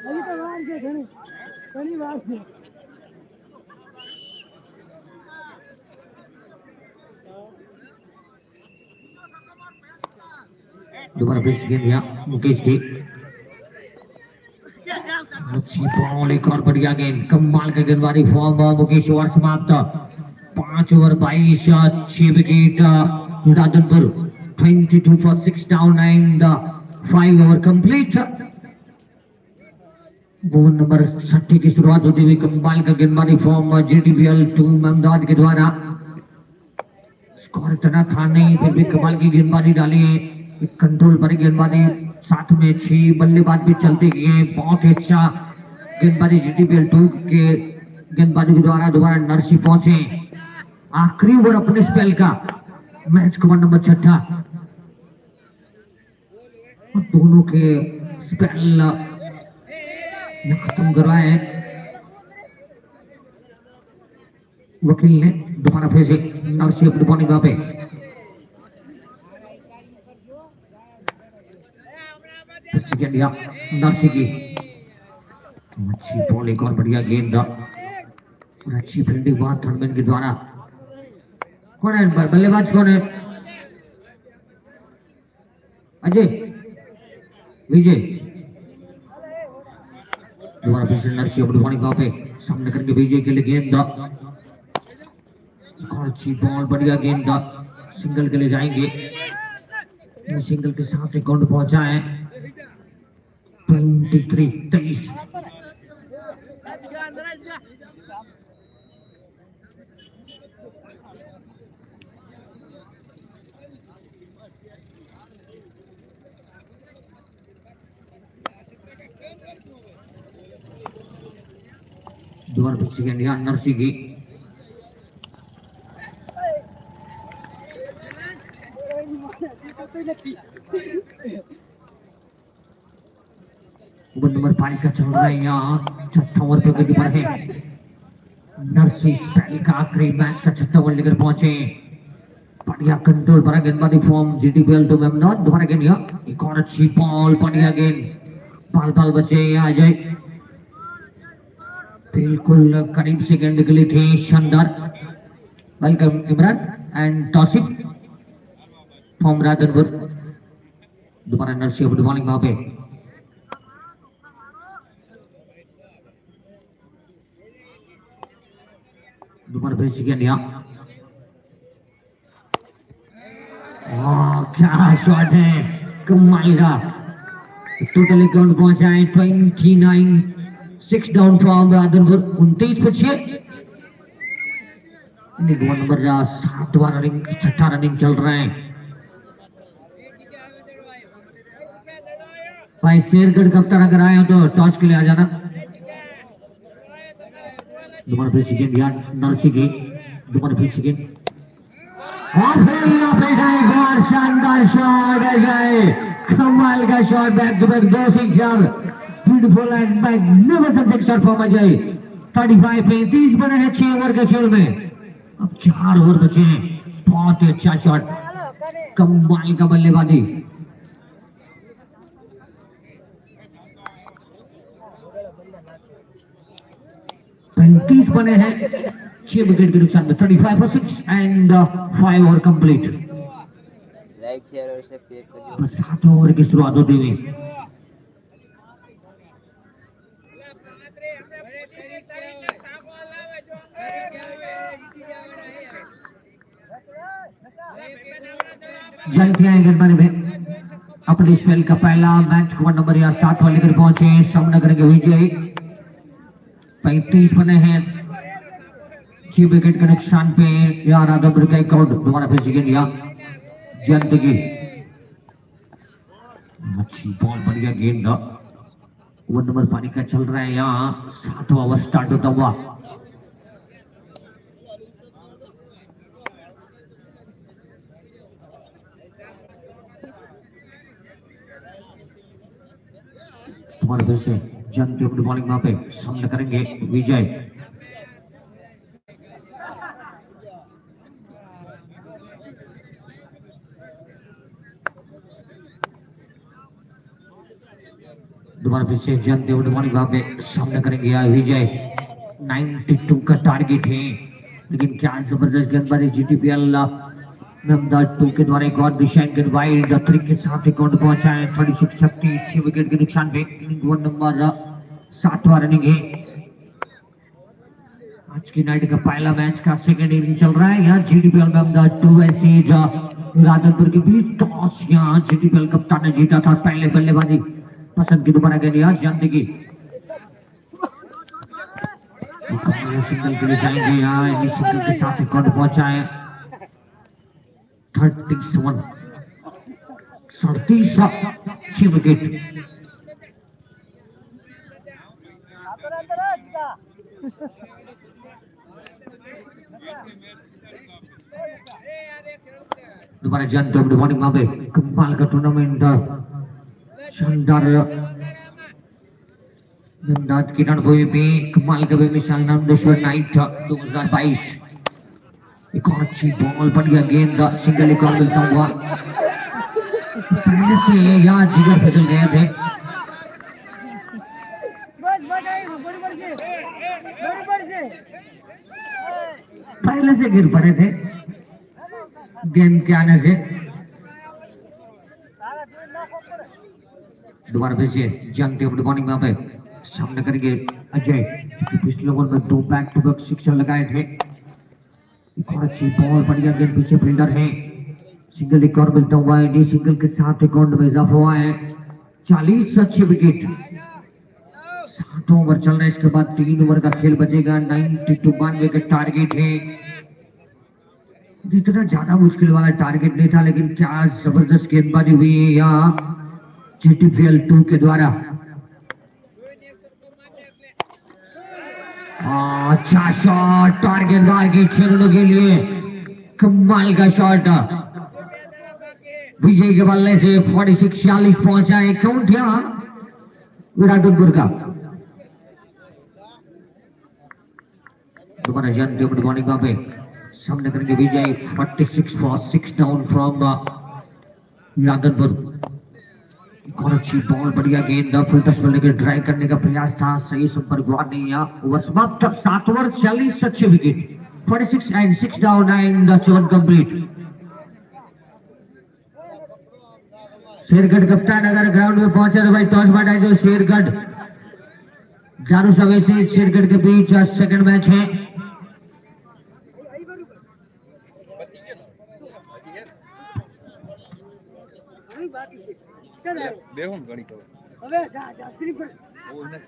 अभी तो बाहर के घनी बात से दोबारा फिर से दिया मुकेश की अच्छी बॉल, एक और बढ़िया गेंद, कमाल का गेंदबाजी फॉर्म मुकेश। ओवर समाप्त, 5 over 22 wicket Radhanpur 22 for 6 down and 5 over complete. Over number 60 की शुरुआत होती हुई कमाल का गेंदबाजी फॉर्म जीटीपीएल 2 अहमदाबाद के द्वारा। स्कोर इतना था नहीं, फिर भी कमाल की गेंदबाजी डाली है, कंट्रोल पर गेंदबाजी, साथ में 6 बल्लेबाज भी चलते गए। बहुत ही अच्छा गेंदबाजी जीटीपीएल 2 के गेंदबाजों के द्वारा। दोबारा नरसी पहुंचे, आखिरी ओवर अपने स्पेल का, मैच का नंबर 6 दोनों के स्पेल खत्म करवाए वकील ने। दोबारा फिर से नरसी अपनी बॉलिंग वहां पे, नरसी की अच्छी बॉल, एक और बढ़िया गेंद और अच्छी फील्डिंग वहां थर्डमैन के द्वारा। कौन है बल्लेबाज, कौन है? अजय विजय। दोबारा फिर से नरसी अपनी बॉलिंग वहां पे, सामने करके विजय के लिए गेंद, अच्छी बॉल, बढ़िया गेंद, सिंगल के लिए जाएंगे। सिंगल के साथ एक काउंट पहुंचा है 23-23। दोबारा पिछले गेंद यहाँ नरसी की, ओवर नंबर 5 का चल रहा है यहाँ, 6 ओवर पे गति पर है नरसी। पहले का आखिरी मैच का 6 ओवर लेकर पहुंचे, बढ़िया कंट्रोल भरा गेंदबाजी फॉर्म जीटीपीएल 2 में अहमदाबाद। दोबारा गेंद यहाँ, एक और अच्छी बॉल, बढ़िया गेंद, बाल बचे यहाँ अजय, बिल्कुल करीब से गेंद निकली थी, शानदार। Welcome Imran and Tausif from Radhanpur. दोबारा नरसी अपनी बॉलिंग वहां पे, दोबारा फिर से गेंद यहाँ, क्या शॉट है, कमाल का। टोटल काउंट पहुंचा है 29, 6 डाउन फ्रॉम राधनपुर, 29 पर 6। लीग वन नंबर 7वां रनिंग 6ठा रनिंग चल रहा है। भाई शेरगढ़ कप्तान अगर आए हो तो टॉस के लिए आ जाना। दोबारा फिर सेकेंड यार नरसिंह दोबारा फिर सेकेंड और फिर यहाँ पे जाएगा शानदार शॉट है जाए कमाल का shot back to back 2 sixer beautiful and magnificent sixer from Ajay 35 बने हैं 6 ओवर के खेल में। अब 4 ओवर बचे हैं। बहुत ही अच्छा शॉट कमाल का बल्लेबाजी। पैंतीस बने हैं 6 विकेट के नुकसान में 35 for 6 and 5 over complete. Like share और सब्सक्राइब करियो। बस 7 ओवर की शुरुआत होती हुई जल्दी आए गेंदबाजी में अपने स्पेल का पहला मैच कवर नंबर 7 वाले लेकर पहुंचे सामना करेंगे विजय। 35 बने हैं 6 विकेट के नुकसान पे यार आदम एक आउट। दोबारा फिर सेकेंड या जिंदगी अच्छी बॉल बढ़िया गेंद। ओवर नंबर पानी का चल रहा है यहाँ 7वां ओवर स्टार्ट होता हुआ। दोबारा फिर से जनती अपनी बॉलिंग वहां पे सामना करेंगे विजय। दोबारा फिर से जनती अपनी बॉलिंग वहां पे सामना करेंगे यार विजय। 92 का टारगेट है लेकिन क्या जबरदस्त गेंदबाजी जीटीपीएल नमदाज 2 के द्वारा एक और दिशाएं के वाइड ट्रिक के साथ अकाउंट पहुंचा है 36 6 विकेट के नुकसान पे। इनिंग वन नंबर 7वां रनिंग है। आज की नाइट का पहला मैच का सेकंड इनिंग चल रहा है यहाँ जीटीपीएल नमदाज 2 ऐसे राधनपुर के बीच टॉस यहाँ जीटीपीएल कप्तान ने जीता था। पहले बल्लेबाजी पसंद की दोबारा के लिए जिंदगी सिंगल के लिए जाएंगे यहाँ सिंगल के साथ अकाउंट पहुंचा है 37 37 6 विकेट। दोबारा जानते हो मॉर्निंग वहां पे कमाल का टूर्नामेंट शानदार नमदाज की रणभूमि पे कमाल का बेमिसाल नामदेश्वर नाइट 2022। एक और अच्छी बॉल बढ़िया गेंद सिंगल एक और मिलता हुआ पहले से यहाँ जिगर फिसल गए थे। पहले से गिर पड़े थे गेंद के आने से। दोबारा फिर से जानते अपनी बॉलिंग वहां पे सामने करेंगे अजय। पिछले ओवर में 2 बैक टू बैक सिक्सर लगाए थे। एक और अच्छी बॉल बढ़िया गेंद पीछे फील्डर है सिंगल एक और मिलता हुआ है। सिंगल के साथ अकाउंट में इजाफा हुआ है 40 अच्छे विकेट। 7 ओवर चल रहे हैं इसके बाद 3 ओवर का खेल बचेगा। 92 के टारगेट है। इतना ज्यादा मुश्किल वाला टारगेट नहीं था लेकिन क्या जबरदस्त गेंदबाजी हुई है यहाँ जीटीपीएल 2 के द्वारा। अच्छा शॉट टारगेट बार की 6 रनों के लिए कमाल का शॉट विजय के बल्ले से 46-46 पहुंचा है काउंट यहाँ राधनपुर का। दोबारा जानते हो बॉलिंग वहां पे सामने करेंगे विजय। 46 for 6 डाउन फ्रॉम राधनपुर। और अच्छी बॉल बढ़िया गेंद फुल टच पर लेकर ड्राइव करने का प्रयास था सही संपर्क हुआ नहीं। ओवर समाप्त 7 ओवर 40 अच्छे wicket 46 and 6 down and 7 complete. Shergarh कप्तान अगर ग्राउंड में पहुंचे तो भाई टॉस बैठा जो शेरगढ़ जारू सवे से शेरगढ़ के बीच सेकंड मैच है। देखो गाड़ी को अबे जा जा फिर वो नहीं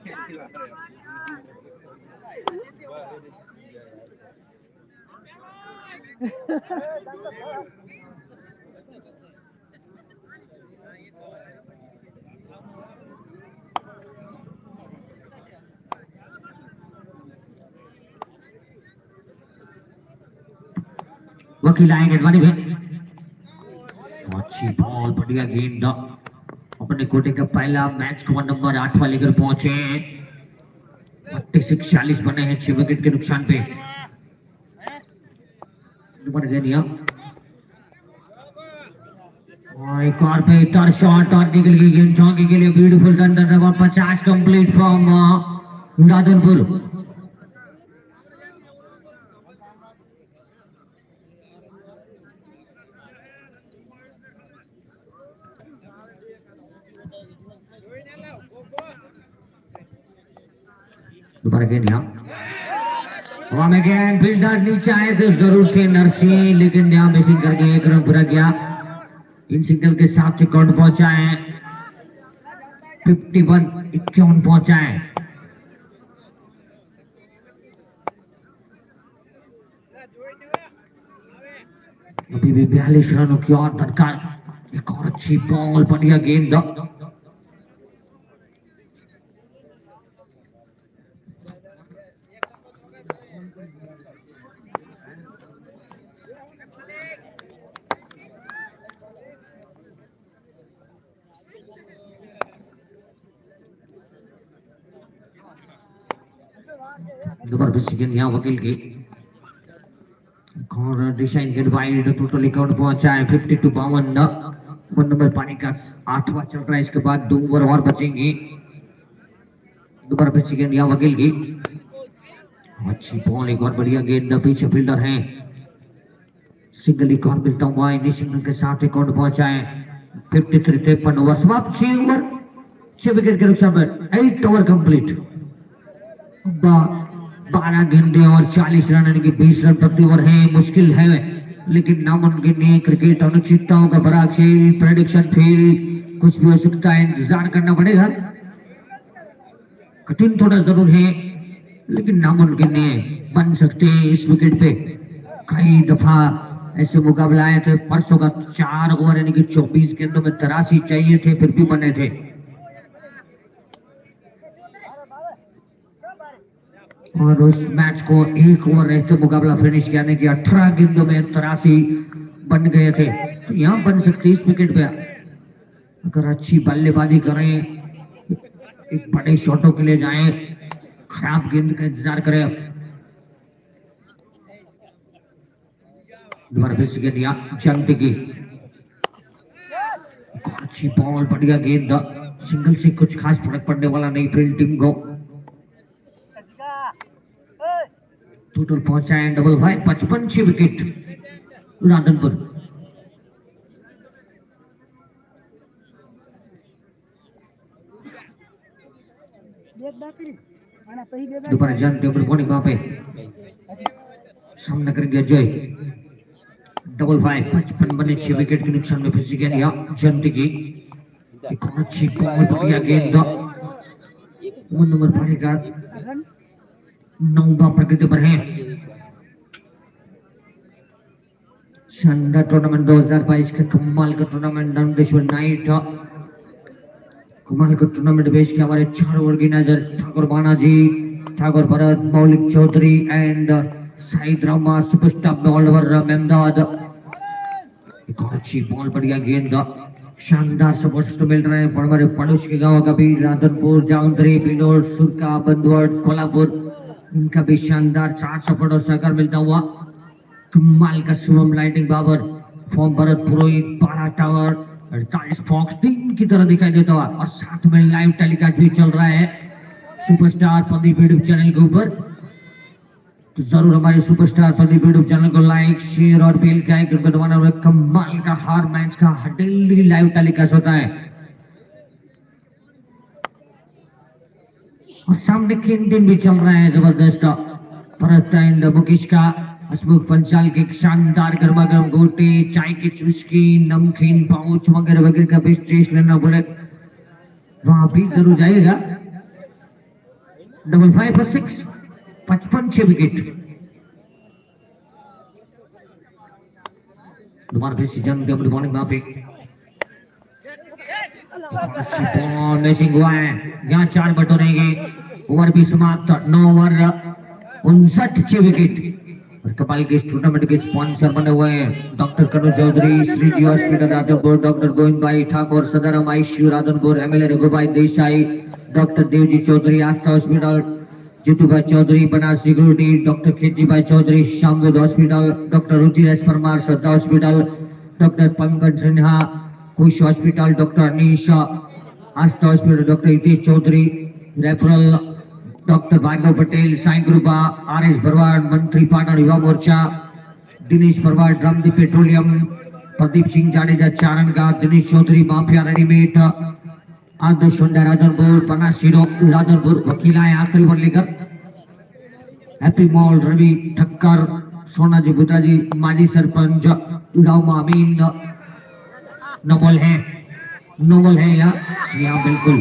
वकील आएंगे द्वारी में। अच्छी बॉल, बढ़िया गेंद। अपने कोटे का पहला मैच को नंबर 8 वाले लेकर पहुंचे। 46 बने हैं 6 विकेट के नुकसान पे। नंबर गेंदिया एक और बेहतर शॉट और निकल गई गेंद चौके के लिए। Beautiful run, number 50 complete from Radhanpur. दोबारा गेंद यहाँ में गेंद फील्डर नीचे आए थे जरूर थे नरसिंह, लेकिन यहाँ मिसिंग करके एक रन पूरा किया। इन सिग्नल के साथ रिकॉर्ड पहुंचा है 51 पहुंचा है। अभी भी 42 रनों की और दरकार। एक और अच्छी बॉल, बढ़िया गेंद। जबरदस्त गेंद यहाँ वकील की और डिजाइन गेंद वाइड। टोटल अकाउंट पहुंचा है 52 नंबर पानी का 8वां चल रहा है। इसके बाद 2 ओवर और बचेंगे। दोबारा फिर गेंद यहाँ वकील की अच्छी बॉल, एक और बढ़िया गेंद। पीछे फील्डर है, सिंगल एक और मिलता हुआ इन्हीं सिंगल के साथ अकाउंट पहुंचा है 53 ओवर समाप्त। 6 ओवर 6 विकेट के नुकसान पर 8 ओवर कंप्लीट। 12 गेंदे और 40 रन यानी कि 20 रन प्रति ओवर है। मुश्किल है लेकिन नामुमकिन नहीं। क्रिकेट अनिश्चितताओं का बड़ा खेल, प्रेडिक्शन फेल, कुछ भी हो सकता है, इंतजार करना पड़ेगा। कठिन थोड़ा जरूर है लेकिन नामुमकिन नहीं है, बन सकते हैं इस विकेट पे। कई दफा ऐसे मुकाबला आए थे। परसों का 4 ओवर यानी कि 24 गेंदों में 83 चाहिए थे, फिर भी बने थे। और उस मैच को 1 ओवर रहते मुकाबला फिनिश किया, यानी कि 18 गेंदों में 83 बन गए थे। तो यहाँ बन सकते इस विकेट पे अगर अच्छी बल्लेबाजी करें, एक बड़े शॉटों के लिए जाएं, खराब गेंद का इंतजार करें। दोबारा फिर से दिया जंग की अच्छी बॉल, बढ़िया गेंद। सिंगल से कुछ खास फर्क पड़ने वाला नहीं फील्डिंग को। टोटल पहुंचा है 55 विकेट राधनपुर। दोबारा जानते हो बॉलिंग वहां पे सामना करेंगे अजय। 55 बने 6 विकेट के नुकसान में फिर से गया जयंती की एक अच्छी बॉल, बढ़िया गेंद। 1 नंबर पानी का 9वां प्रकृति पर है। शानदार टूर्नामेंट 2022 का कमाल का टूर्नामेंट दंडेश्वर नाइट। कमाल का टूर्नामेंट बेच के हमारे 4 ऑर्गेनाइजर ठाकुर बाना जी, Thakur Bharat, Maulik Chaudhary and Sayed Rama, superstar all over Ahmedabad. एक अच्छी बॉल, बढ़िया गेंद। शानदार सपोर्ट मिल रहे हैं हमारे पड़ोस के गांव का भी, राधनपुर, जावंतरी, बिलोर, सुरका, बंदवड, कोल्हापुर, इनका भी शानदार 4 सपोर्ट और सहकार मिलता हुआ। कमाल का शुभम लाइटिंग बाबर, फॉर्म भरत पुरोहित, 12 टावर, 48 फॉक्स टीम की तरह दिखाई देता हुआ। और साथ में लाइव टेलीकास्ट भी चल रहा है सुपरस्टार प्रदीप यूट्यूब चैनल के ऊपर। तो जरूर हमारे सुपरस्टार प्रदीप यूट्यूब चैनल को लाइक, शेयर और बेल का आइकन दबाना। कमाल का हर मैच का डेली लाइव टेलीकास्ट होता है। और सामने कैंटीन भी चल रहा है जबरदस्त। भरत एंड मुकेश का हसमुख पंचाल के शानदार गर्मा गर्म गोटे, चाय की चुस्की, नमकीन पाउच वगैरह वगैरह का भी टेस्ट लेना बोले वहां भी जरूर जाइएगा। 55 और 6 55 विकेट। दोबारा फिर से जंग गुड मॉर्निंग वहां पे मैचिंग हुआ है। यहाँ 4 बटोरेंगे। ओवर भी समाप्त। 9 ओवर 59 6 विकेट। और कपाल के इस टूर्नामेंट के स्पॉन्सर बने हुए हैं doctor Kanu Chaudhary, Shriji hospital Radhanpur, doctor Govind bhai Thakur, Sadaram ICU Radhanpur, MLA Raghubhai Desai, doctor Devji Chaudhary Aastha hospital, Jitu bhai Chaudhary Banas security, doctor Kheti bhai Chaudhary Shamved hospital, doctor Ruchiraj Parmar Shraddha hospital, doctor Pankaj Sinha Khush hospital, doctor Anish Aastha hospital, doctor Hitesh Chaudhary referral, doctor Bhargav Patel Sai Kripa, R S. Bharwad मंत्री Patan Yuva Morcha, Dinesh Bharwad Ramdeep petroleum, Pradeep Singh Jadeja चारणगा, Dinesh Chaudhary mafia readymade, आदर्श होंडा राधनपुर, पन्ना सीरो राधनपुर, वकील आए आखिरी ओवर लेकर, हैप्पी मॉल रवि ठक्कर, सोनाजी बुद्धाजी माजी सरपंच उड़ाऊ अमीन, नोबल है यहाँ बिल्कुल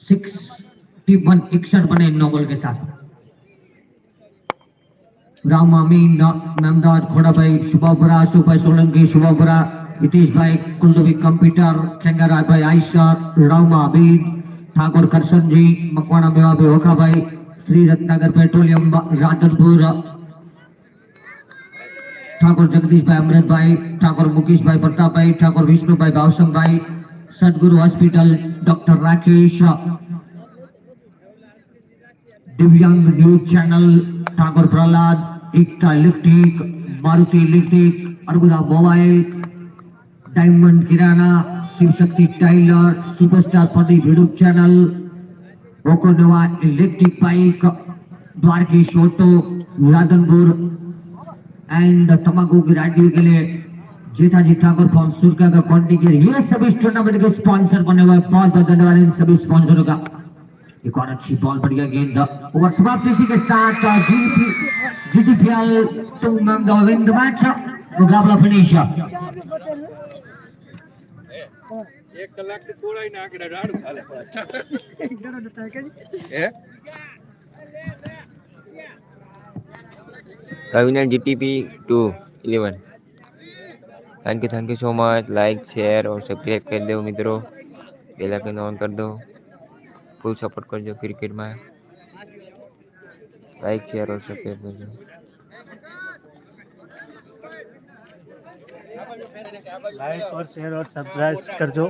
61 61 बने नोबल के साथ। राम अमीन मेमदाद खोड़ा भाई शुभापुरा, अशोक भाई सोलंकी शुभापुरा, हितेश भाई कुलदोवी कंप्यूटर, खेंगाराज भाई आयशा, राम अमीन ठाकुर करसन जी मकवाना मेवा भाई ओखा भाई, श्री रत्नागर पेट्रोलियम राधनपुर, ठाकुर जगदीश भाई अमृत भाई, ठाकुर मुकेश भाई प्रताप भाई, ठाकुर विष्णु भाई भावसंग भाई, सदगुरु hospital, doctor Rakesh, Divyang news channel, Thakur Prahlad, Ekta electric, Maruti electric, Arbuda mobile, diamond Kirana, Shiv Shakti tailor, superstar Pradeep YouTube channel, Okinawa electric bike, Dwarkesh auto Radhanpur and तमाकू की राइडिंग के लिए जेठाजी ठाकुर फॉर्म सुरका का कॉन्टिकेट, ये सभी इस टूर्नामेंट के स्पॉन्सर बने हुए। बहुत बहुत धन्यवाद इन सभी स्पॉन्सरों का। एक और अच्छी बॉल बढ़िया गेंद ओवर समाप्त इसी के साथ GTPL tournament win the match, मुकाबला फिनिश। 1 કલાક થી થોડા ના આકડા રાડું હાલે एकदम होता है क्या હે Winner GTP 211। Thank you so much. Like share और सब्सक्राइब कर दो मित्रों, बेल आइकन ऑन कर दो, फुल सपोर्ट कर दो क्रिकेट में, लाइक शेयर और सब्सक्राइब कर दो। लाइक और शेयर और सब्सक्राइब कर दो।